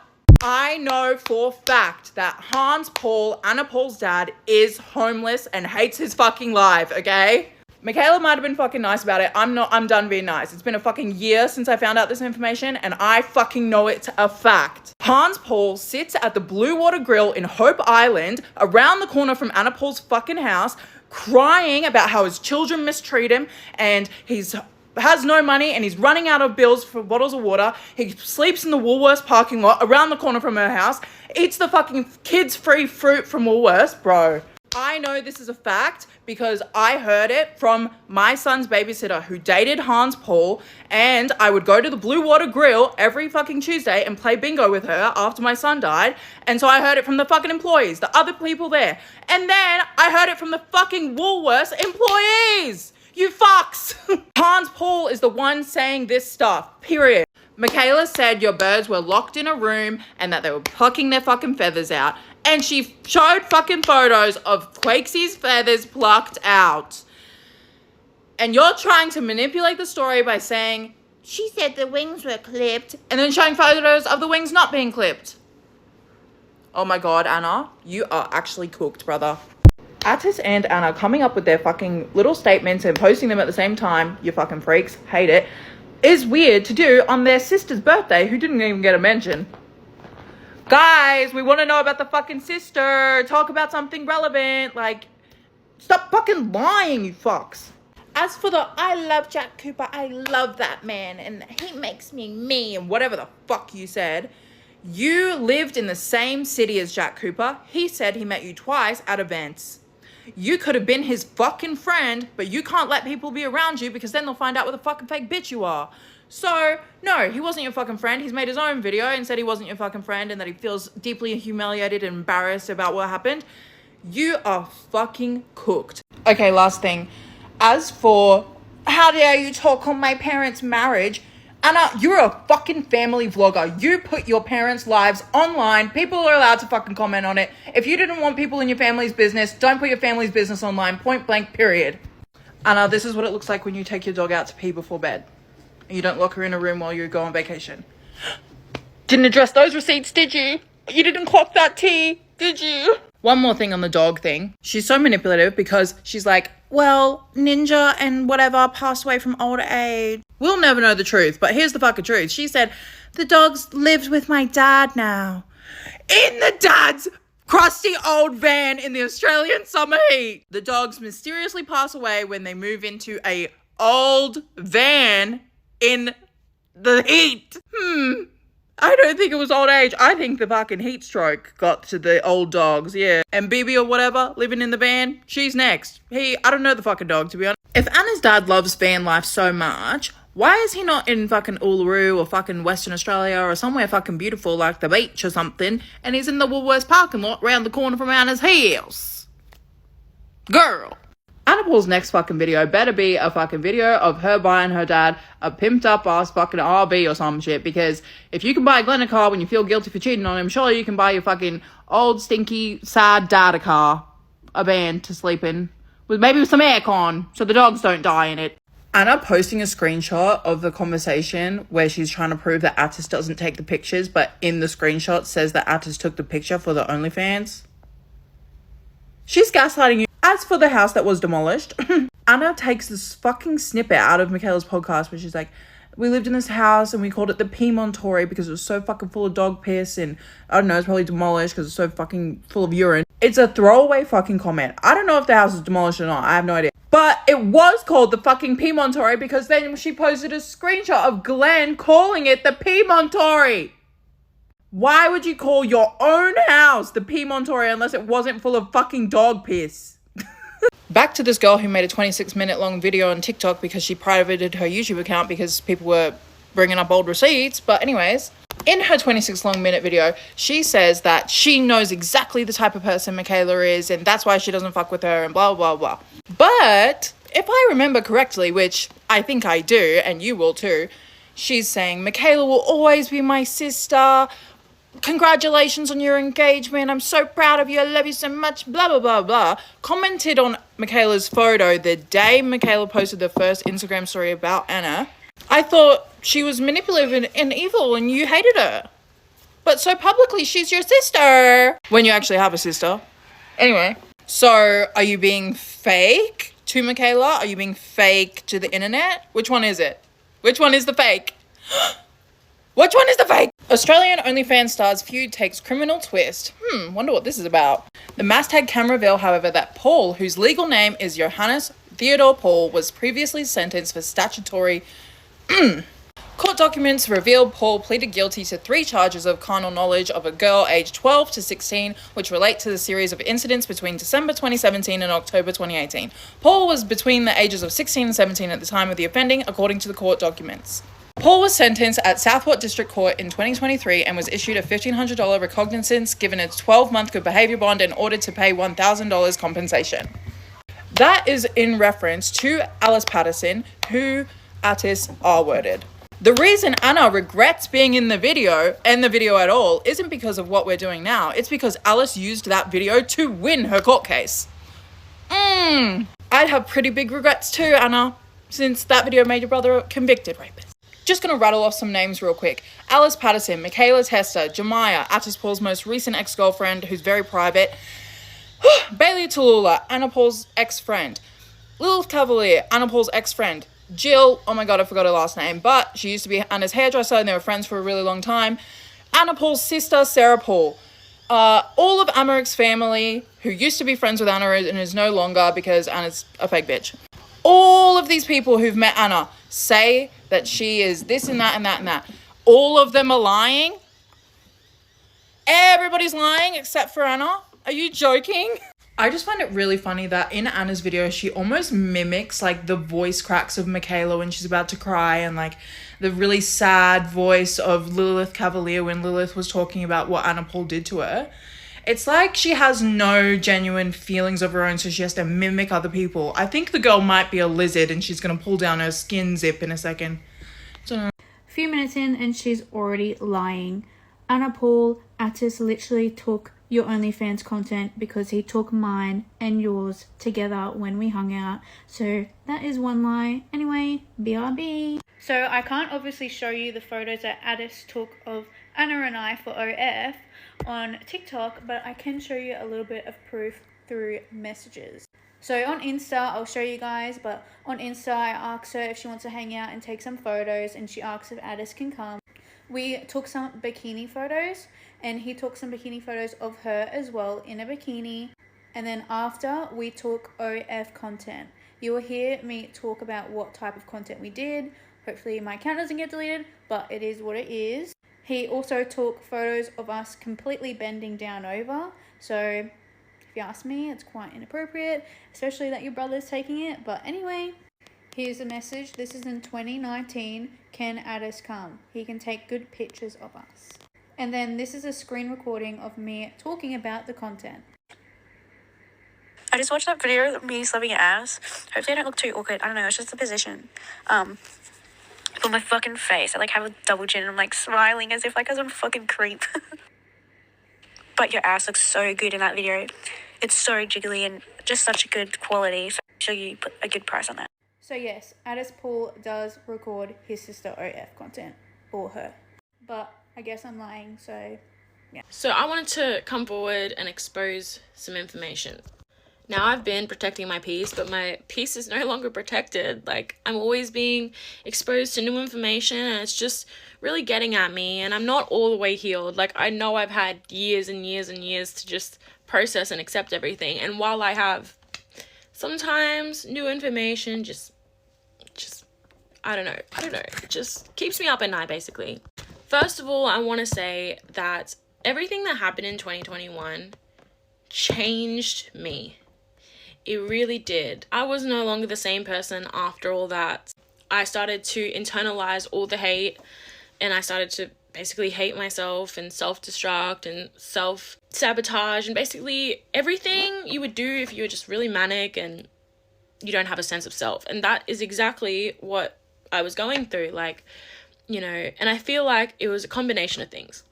I know for fact that Hans Paul, Anna Paul's dad, is homeless and hates his fucking life, okay? Mikaela might have been fucking nice about it. I'm done being nice. It's been a fucking year since I found out this information and I fucking know it's a fact. Hans Paul sits at the Blue Water Grill in Hope Island, around the corner from Anna Paul's fucking house, crying about how his children mistreat him and he's has no money and he's running out of bills for bottles of water. He sleeps in the Woolworths parking lot around the corner from her house, eats the fucking kids free fruit from Woolworths. Bro, I know this is a fact because I heard it from my son's babysitter who dated Hans Paul, and I would go to the Blue Water Grill every fucking Tuesday and play bingo with her after my son died. And so I heard it from the fucking employees, the other people there. And then I heard it from the fucking Woolworths employees. You fucks. Hans Paul is the one saying this stuff, period. Mikaela said your birds were locked in a room and that they were plucking their fucking feathers out. And she showed fucking photos of Quakesy's feathers plucked out. And you're trying to manipulate the story by saying, she said the wings were clipped, and then showing photos of the wings not being clipped. Oh my God, Anna, you are actually cooked, brother. Atis and Anna coming up with their fucking little statements and posting them at the same time, you fucking freaks, hate it, is weird to do on their sister's birthday who didn't even get a mention. Guys, we want to know about the fucking sister. Talk about something relevant. Like, stop fucking lying, you fucks. As for the, I love Jack Cooper, I love that man, and he makes me, and whatever the fuck you said. You lived in the same city as Jack Cooper. He said he met you twice at events. You could have been his fucking friend, but you can't let people be around you because then they'll find out what a fucking fake bitch you are. So, no, he wasn't your fucking friend. He's made his own video and said he wasn't your fucking friend and that he feels deeply humiliated and embarrassed about what happened. You are fucking cooked. Okay, last thing. As for, how dare you talk on my parents' marriage? Anna, you're a fucking family vlogger. You put your parents' lives online. People are allowed to fucking comment on it. If you didn't want people in your family's business, don't put your family's business online. Point blank, period. Anna, this is what it looks like when you take your dog out to pee before bed. And you don't lock her in a room while you go on vacation. Didn't address those receipts, did you? You didn't clock that tea, did you? One more thing on the dog thing. She's so manipulative because she's like, well, Ninja and whatever passed away from old age. We'll never know the truth, but here's the fucking truth. She said, the dog's lived with my dad now. In the dad's crusty old van in the Australian summer heat. The dogs mysteriously pass away when they move into a old van in the heat. I don't think it was old age. I think the fucking heat stroke got to the old dogs, yeah. And Bibi or whatever, living in the van, she's next. I don't know the fucking dog, to be honest. If Anna's dad loves van life so much, why is he not in fucking Uluru or fucking Western Australia or somewhere fucking beautiful like the beach or something, and he's in the Woolworths parking lot round the corner from Anna's house? Girl. Anna Paul's next fucking video better be a fucking video of her buying her dad a pimped up ass fucking RV or some shit, because if you can buy Glenn a car when you feel guilty for cheating on him, surely you can buy your fucking old stinky sad dad a car, a van to sleep in, with maybe some aircon so the dogs don't die in it. Anna posting a screenshot of the conversation where she's trying to prove that Attis doesn't take the pictures, but in the screenshot says that Attis took the picture for the OnlyFans. She's gaslighting you. As for the house that was demolished, Anna takes this fucking snippet out of Mikaela's podcast where she's like, we lived in this house and we called it the Pimontori because it was so fucking full of dog piss, and I don't know, it's probably demolished because it's so fucking full of urine. It's a throwaway fucking comment. I don't know if the house is demolished or not. I have no idea. But it was called the fucking Pimontori because then she posted a screenshot of Glenn calling it the Pimontori. Why would you call your own house the Pimontori unless it wasn't full of fucking dog piss? Back to this girl who made a 26-minute long video on TikTok because she privated her YouTube account because people were bringing up old receipts. But anyways, in her 26-minute video, she says that she knows exactly the type of person Mikaela is and that's why she doesn't fuck with her and blah, blah, blah. But if I remember correctly, which I think I do, and you will too, she's saying, Mikaela will always be my sister. Congratulations on your engagement. I'm so proud of you. I love you so much. Blah, blah, blah, blah. Commented on Mikaela's photo the day Mikaela posted the first Instagram story about Anna. I thought she was manipulative and evil and you hated her. But so publicly, she's your sister. When you actually have a sister. Anyway, so are you being fake to Mikaela? Are you being fake to the internet? Which one is it? Which one is the fake? Which one is the fake? Australian OnlyFans stars feud takes criminal twist. Wonder what this is about. The masthead can reveal, however, that Paul, whose legal name is Johannes Theodore Paul, was previously sentenced for statutory... Court documents reveal Paul pleaded guilty to 3 charges of carnal knowledge of a girl aged 12 to 16, which relate to the series of incidents between December 2017 and October 2018. Paul was between the ages of 16 and 17 at the time of the offending, according to the court documents. Paul was sentenced at Southport District Court in 2023 and was issued a $1,500 recognizance, given a 12-month good behaviour bond and ordered to pay $1,000 compensation. That is in reference to Alice Patterson, who Attis R-worded. The reason Anna regrets being in the video, and the video at all, isn't because of what we're doing now. It's because Alice used that video to win her court case. I'd have pretty big regrets too, Anna, since that video made your brother a convicted rapist. Just going to rattle off some names real quick. Alice Patterson, Mikaela Testa, Jemiah, Attis Paul's most recent ex-girlfriend, who's very private. Bailey Tallulah, Anna Paul's ex-friend. Lilith Cavalier, Anna Paul's ex-friend. Jill, oh my god, I forgot her last name, but she used to be Anna's hairdresser and they were friends for a really long time. Anna Paul's sister, Sarah Paul. All of Amarik's family, who used to be friends with Anna and is no longer because Anna's a fake bitch. All of these people who've met Anna say that she is this and that and that and that. All of them are lying. Everybody's lying except for Anna. Are you joking? I just find it really funny that in Anna's video, she almost mimics like the voice cracks of Mikaela when she's about to cry, and like the really sad voice of Lilith Cavalier when Lilith was talking about what Anna Paul did to her. It's like she has no genuine feelings of her own, so she has to mimic other people. I think the girl might be a lizard and she's going to pull down her skin zip in a second. So, a few minutes in and she's already lying. Anna Paul, Attis literally took your OnlyFans content because he took mine and yours together when we hung out. So that is one lie. Anyway, BRB. So I can't obviously show you the photos that Attis took of Anna and I for OF on TikTok, but I can show you a little bit of proof through messages. So on Insta, I'll show you guys, but on Insta, I asked her if she wants to hang out and take some photos, and she asked if Attis can come. We took some bikini photos, and he took some bikini photos of her as well in a bikini. And then after, we took OF content. You will hear me talk about what type of content we did. Hopefully my account doesn't get deleted, but it is what it is. He also took photos of us completely bending down over. So if you ask me, it's quite inappropriate, especially that your brother's taking it. But anyway, here's a message. This is in 2019. Can Addis come? He can take good pictures of us. And then this is a screen recording of me talking about the content. I just watched that video of me slapping your ass. Hopefully I don't look too awkward. I don't know, it's just the position. But my fucking face, I like have a double chin and I'm like smiling as if like I was a fucking creep. But your ass looks so good in that video. It's so jiggly and just such a good quality. So I'm sure you put a good price on that. So yes, Addis Paul does record his sister OF content, or her. But I guess I'm lying, so yeah. So I wanted to come forward and expose some information. Now I've been protecting my peace, but my peace is no longer protected. Like, I'm always being exposed to new information and it's just really getting at me, and I'm not all the way healed. Like, I know I've had years and years and years to just process and accept everything, and while I have, sometimes new information just I don't know, it just keeps me up at night, basically. First of all, I want to say that everything that happened in 2021 changed me. It really did. I was no longer the same person after all that. I started to internalize all the hate, and I started to basically hate myself and self-destruct and self-sabotage and basically everything you would do if you were just really manic and you don't have a sense of self. And that is exactly what I was going through, like, you know, and I feel like it was a combination of things.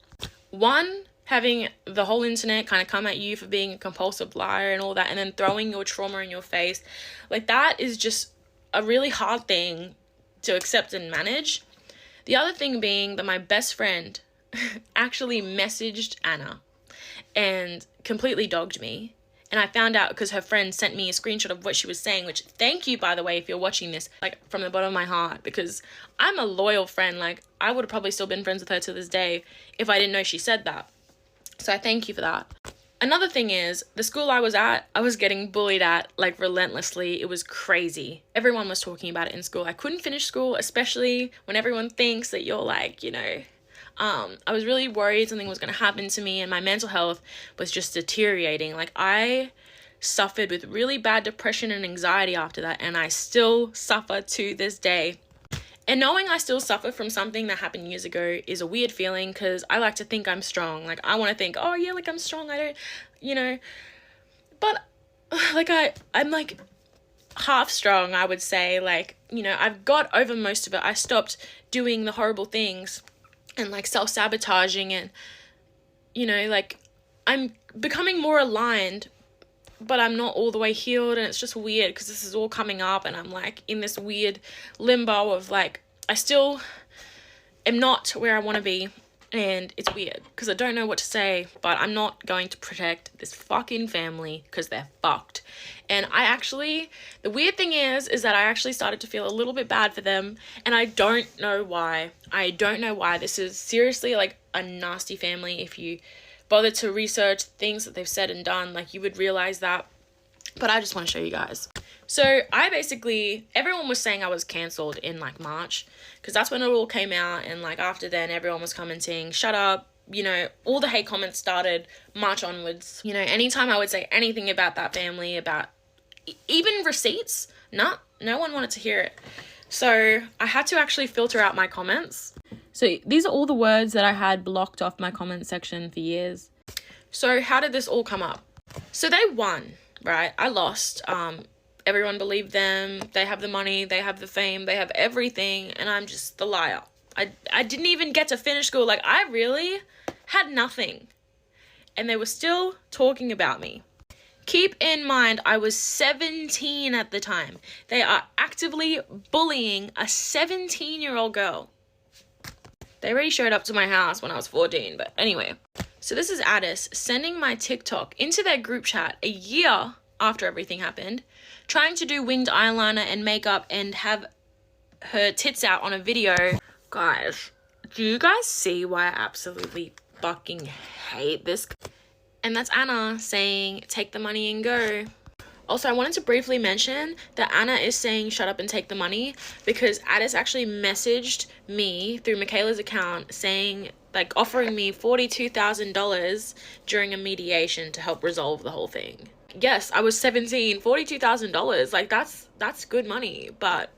One, having the whole internet kind of come at you for being a compulsive liar and all that, and then throwing your trauma in your face. Like, that is just a really hard thing to accept and manage. The other thing being that my best friend actually messaged Anna and completely dogged me. And I found out because her friend sent me a screenshot of what she was saying, which, thank you, by the way, if you're watching this, like, from the bottom of my heart, because I'm a loyal friend. Like, I would have probably still been friends with her to this day if I didn't know she said that. So I thank you for that. Another thing is, the school I was at, I was getting bullied at, like, relentlessly. It was crazy. Everyone was talking about it in school. I couldn't finish school, especially when everyone thinks that you're, like, you know, I was really worried something was going to happen to me, and my mental health was just deteriorating. Like, I suffered with really bad depression and anxiety after that, and I still suffer to this day. And knowing I still suffer from something that happened years ago is a weird feeling, because I like to think I'm strong. Like, I want to think, oh yeah, like, I'm strong, I don't, you know, but like, I'm like half strong, I would say. Like, you know, I've got over most of it. I stopped doing the horrible things and like self-sabotaging, and, you know, like, I'm becoming more aligned, but I'm not all the way healed. And it's just weird because this is all coming up and I'm like in this weird limbo of like, I still am not where I want to be, and it's weird because I don't know what to say, but I'm not going to protect this fucking family because they're fucked. And the weird thing is that I actually started to feel a little bit bad for them, and I don't know why. This is seriously like a nasty family. If you bother to research things that they've said and done, like, you would realize that. But I just want to show you guys. So everyone was saying I was cancelled in like March, because that's when it all came out, and like after then everyone was commenting, shut up, you know, all the hate comments started March onwards. You know, anytime I would say anything about that family, about even receipts, no one wanted to hear it. So I had to actually filter out my comments. So these are all the words that I had blocked off my comment section for years. So how did this all come up? So they won, right? I lost. Everyone believed them. They have the money, they have the fame, they have everything, and I'm just the liar. I didn't even get to finish school. Like, I really had nothing, and they were still talking about me. Keep in mind, I was 17 at the time. They are actively bullying a 17-year-old girl. They already showed up to my house when I was 14, but anyway. So this is Addis sending my TikTok into their group chat a year after everything happened, trying to do winged eyeliner and makeup and have her tits out on a video. Guys, do you guys see why I absolutely fucking hate this? And that's Anna saying, take the money and go. Also, I wanted to briefly mention that Anna is saying shut up and take the money because Addis actually messaged me through Mikaela's account saying like offering me $42,000 during a mediation to help resolve the whole thing. Yes, I was 17, $42,000, like that's good money, but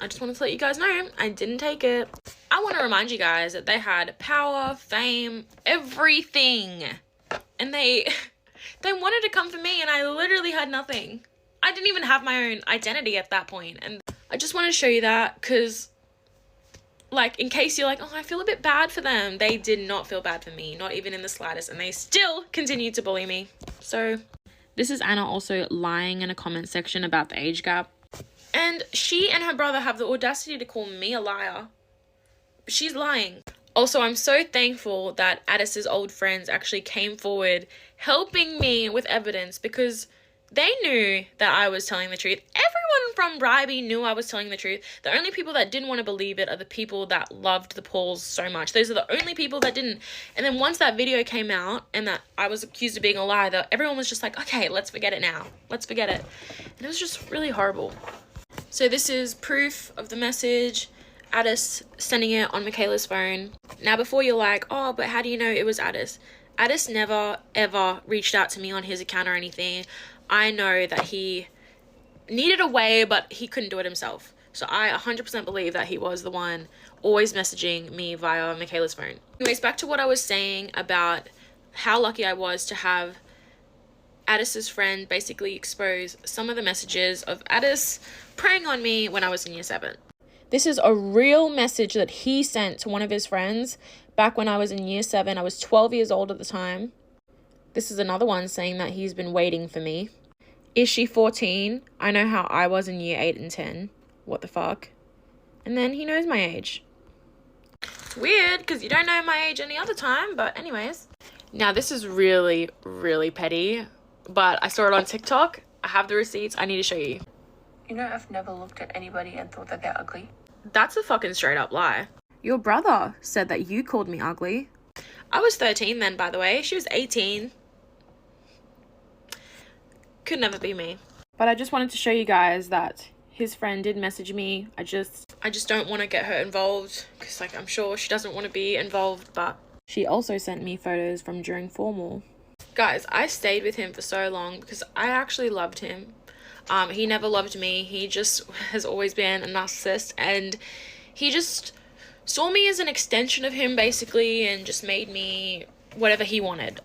I just wanted to let you guys know I didn't take it. I want to remind you guys that they had power, fame, everything, and they wanted to come for me, and I literally had nothing. I didn't even have my own identity at that point, and I just want to show you that because, like, in case you're like, oh, I feel a bit bad for them, they did not feel bad for me, not even in the slightest, and they still continued to bully me. So this is Anna also lying in a comment section about the age gap, and she and her brother have the audacity to call me a liar. She's lying. Also, I'm so thankful that Addis's old friends actually came forward helping me with evidence because they knew that I was telling the truth. Everyone from Bribey knew I was telling the truth. The only people that didn't want to believe it are the people that loved the Pauls so much. Those are the only people that didn't. And then once that video came out and that I was accused of being a liar, everyone was just like, okay, let's forget it now. Let's forget it. And it was just really horrible. So this is proof of the message. Addis sending it on Mikaela's phone. Now, before you're like, oh, but how do you know it was Addis? Addis never, ever reached out to me on his account or anything. I know that he needed a way, but he couldn't do it himself. So I 100% believe that he was the one always messaging me via Mikaela's phone. Anyways, back to what I was saying about how lucky I was to have Addis's friend basically expose some of the messages of Addis preying on me when I was in year 7. This is a real message that he sent to one of his friends back when I was in year 7. I was 12 years old at the time. This is another one saying that he's been waiting for me. Is she 14? I know how I was in year 8 and 10. What the fuck? And then he knows my age. It's weird because you don't know my age any other time, but anyways. Now this is really, really petty, but I saw it on TikTok. I have the receipts. I need to show you. You know, I've never looked at anybody and thought that they're ugly. That's a fucking straight up lie. Your brother said that you called me ugly. I was 13 then, by the way. She was 18. Could never be me. But I just wanted to show you guys that his friend did message me. I just don't want to get her involved because, like, I'm sure she doesn't want to be involved, but she also sent me photos from during formal. Guys, I stayed with him for so long because I actually loved him. He never loved me. He just has always been a narcissist, and he just saw me as an extension of him basically and just made me whatever he wanted.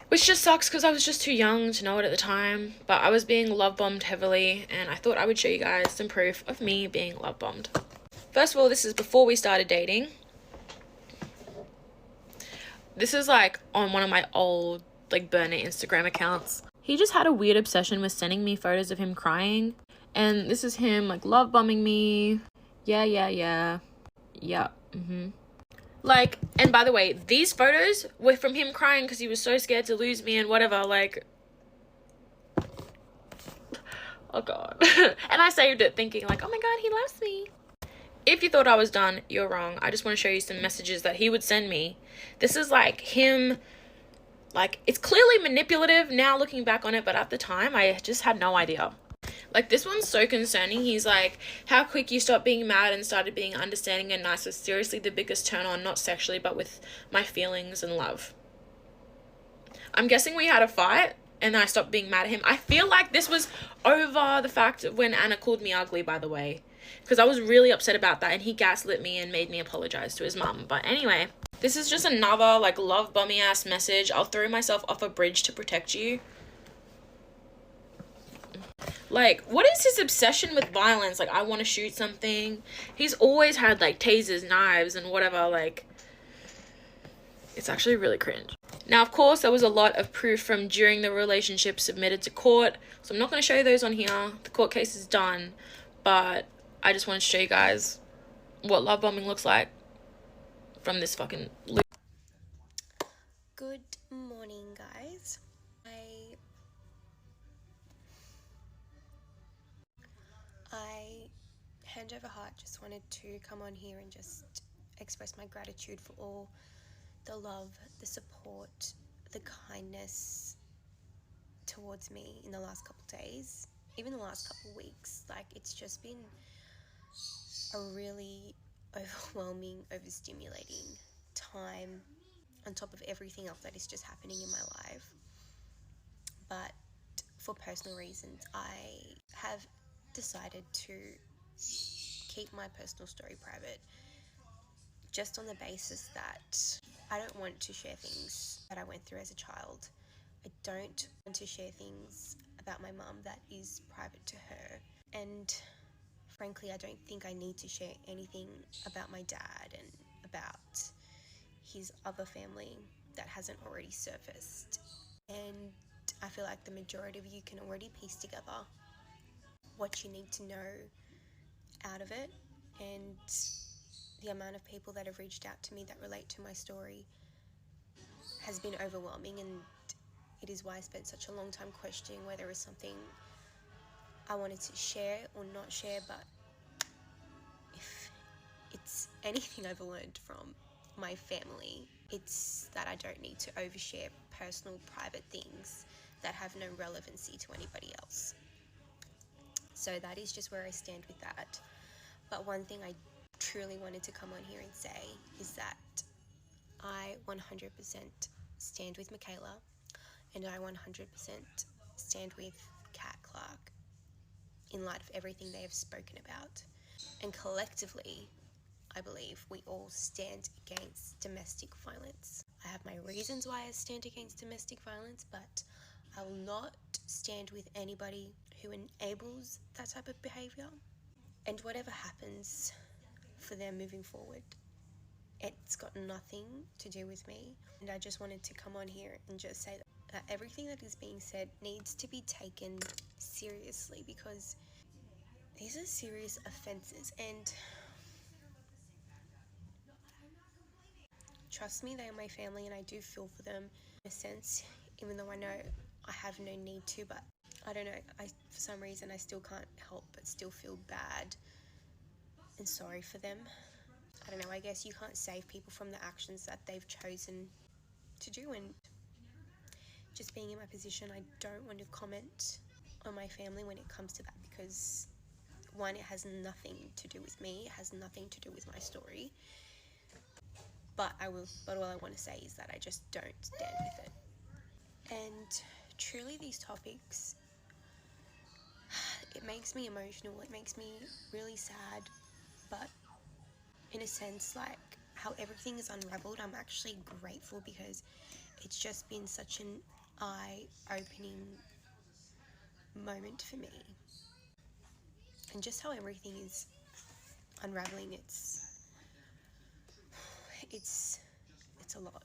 Which just sucks because I was just too young to know it at the time, but I was being love bombed heavily, and I thought I would show you guys some proof of me being love bombed. First of all, this is before we started dating. This is like on one of my old like burner Instagram accounts. He just had a weird obsession with sending me photos of him crying. And this is him like love bombing me. Yeah. Like, and by the way, these photos were from him crying because he was so scared to lose me and whatever, like. Oh God. And I saved it thinking like, oh my God, he loves me. If you thought I was done, you're wrong. I just want to show you some messages that he would send me. This is like him. Like, it's clearly manipulative now looking back on it, but at the time, I just had no idea. Like, this one's so concerning. He's like, how quick you stopped being mad and started being understanding and nice was seriously the biggest turn on, not sexually, but with my feelings and love. I'm guessing we had a fight, and then I stopped being mad at him. I feel like this was over the fact of when Anna called me ugly, by the way. Because I was really upset about that, and he gaslit me and made me apologize to his mum. But anyway, this is just another, like, love bummy ass message. I'll throw myself off a bridge to protect you. Like, what is his obsession with violence? Like, I want to shoot something. He's always had, like, tasers, knives, and whatever, like. It's actually really cringe. Now, of course, there was a lot of proof from during the relationship submitted to court. So I'm not going to show you those on here. The court case is done. But I just wanted to show you guys what love bombing looks like from this fucking loop. Good morning, guys. I hand over heart just wanted to come on here and just express my gratitude for all the love, the support, the kindness towards me in the last couple days, even the last couple weeks. Like, it's just been a really overwhelming, overstimulating time on top of everything else that is just happening in my life. But for personal reasons, I have decided to keep my personal story private, just on the basis that I don't want to share things that I went through as a child. I don't want to share things about my mum that is private to her. And frankly, I don't think I need to share anything about my dad and about his other family that hasn't already surfaced. And I feel like the majority of you can already piece together what you need to know out of it, and the amount of people that have reached out to me that relate to my story has been overwhelming, and it is why I spent such a long time questioning whether it was something I wanted to share or not share. But if it's anything I've learned from my family, it's that I don't need to overshare personal, private things that have no relevancy to anybody else. So that is just where I stand with that. But one thing I truly wanted to come on here and say is that I 100% stand with Mikaela, and I 100% stand with Kat Clark in light of everything they have spoken about. And collectively, I believe we all stand against domestic violence. I have my reasons why I stand against domestic violence, but I will not stand with anybody who enables that type of behaviour. And whatever happens for them moving forward, it's got nothing to do with me. And I just wanted to come on here and just say that everything that is being said needs to be taken seriously, because these are serious offences, and trust me, they are my family and I do feel for them in a sense, even though I know I have no need to. But I don't know, for some reason I still can't help but still feel bad and sorry for them. I don't know, I guess you can't save people from the actions that they've chosen to do, and just being in my position, I don't want to comment on my family when it comes to that, because one, it has nothing to do with me, it has nothing to do with my story. But all I want to say is that I just don't stand with it. And truly, these topics, it makes me emotional, it makes me really sad, but in a sense, like how everything is unraveled, I'm actually grateful, because it's just been such an eye-opening moment for me. And just how everything is unraveling, it's a lot.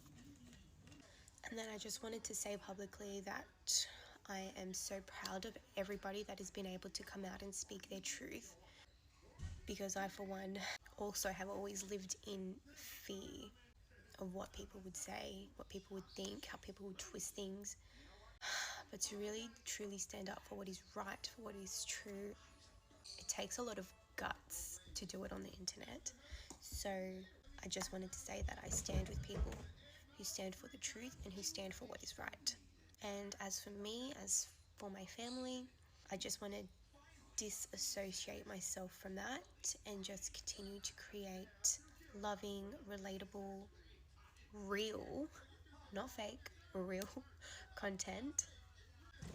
And then I just wanted to say publicly that I am so proud of everybody that has been able to come out and speak their truth, because I, for one, also have always lived in fear of what people would say, what people would think, how people would twist things. But to really, truly stand up for what is right, for what is true, it takes a lot of guts to do it on the internet. So I just wanted to say that I stand with people who stand for the truth and who stand for what is right. And as for me, as for my family, I just want to disassociate myself from that and just continue to create loving, relatable, real, not fake, real content.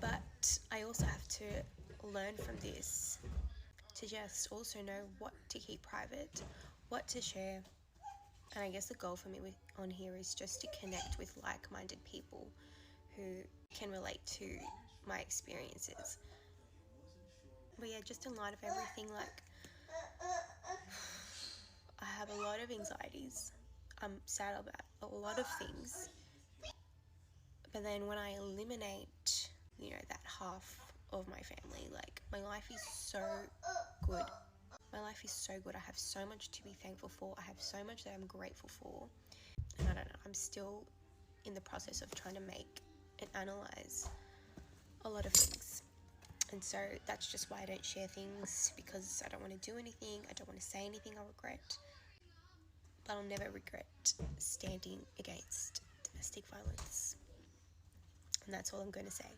But I also have to learn from this to just also know what to keep private, what to share. And I guess the goal for me on here is just to connect with like-minded people who can relate to my experiences. But yeah, just in light of everything, like, I have a lot of anxieties. I'm sad about a lot of things. But then when I eliminate, that half of my family, like, my life is so good. My life is so good. I have so much to be thankful for. I have so much that I'm grateful for. And I don't know, I'm still in the process of trying to make and analyze a lot of things. And so that's just why I don't share things, because I don't want to do anything. I don't want to say anything I'll regret. But I'll never regret standing against domestic violence. And that's all I'm going to say.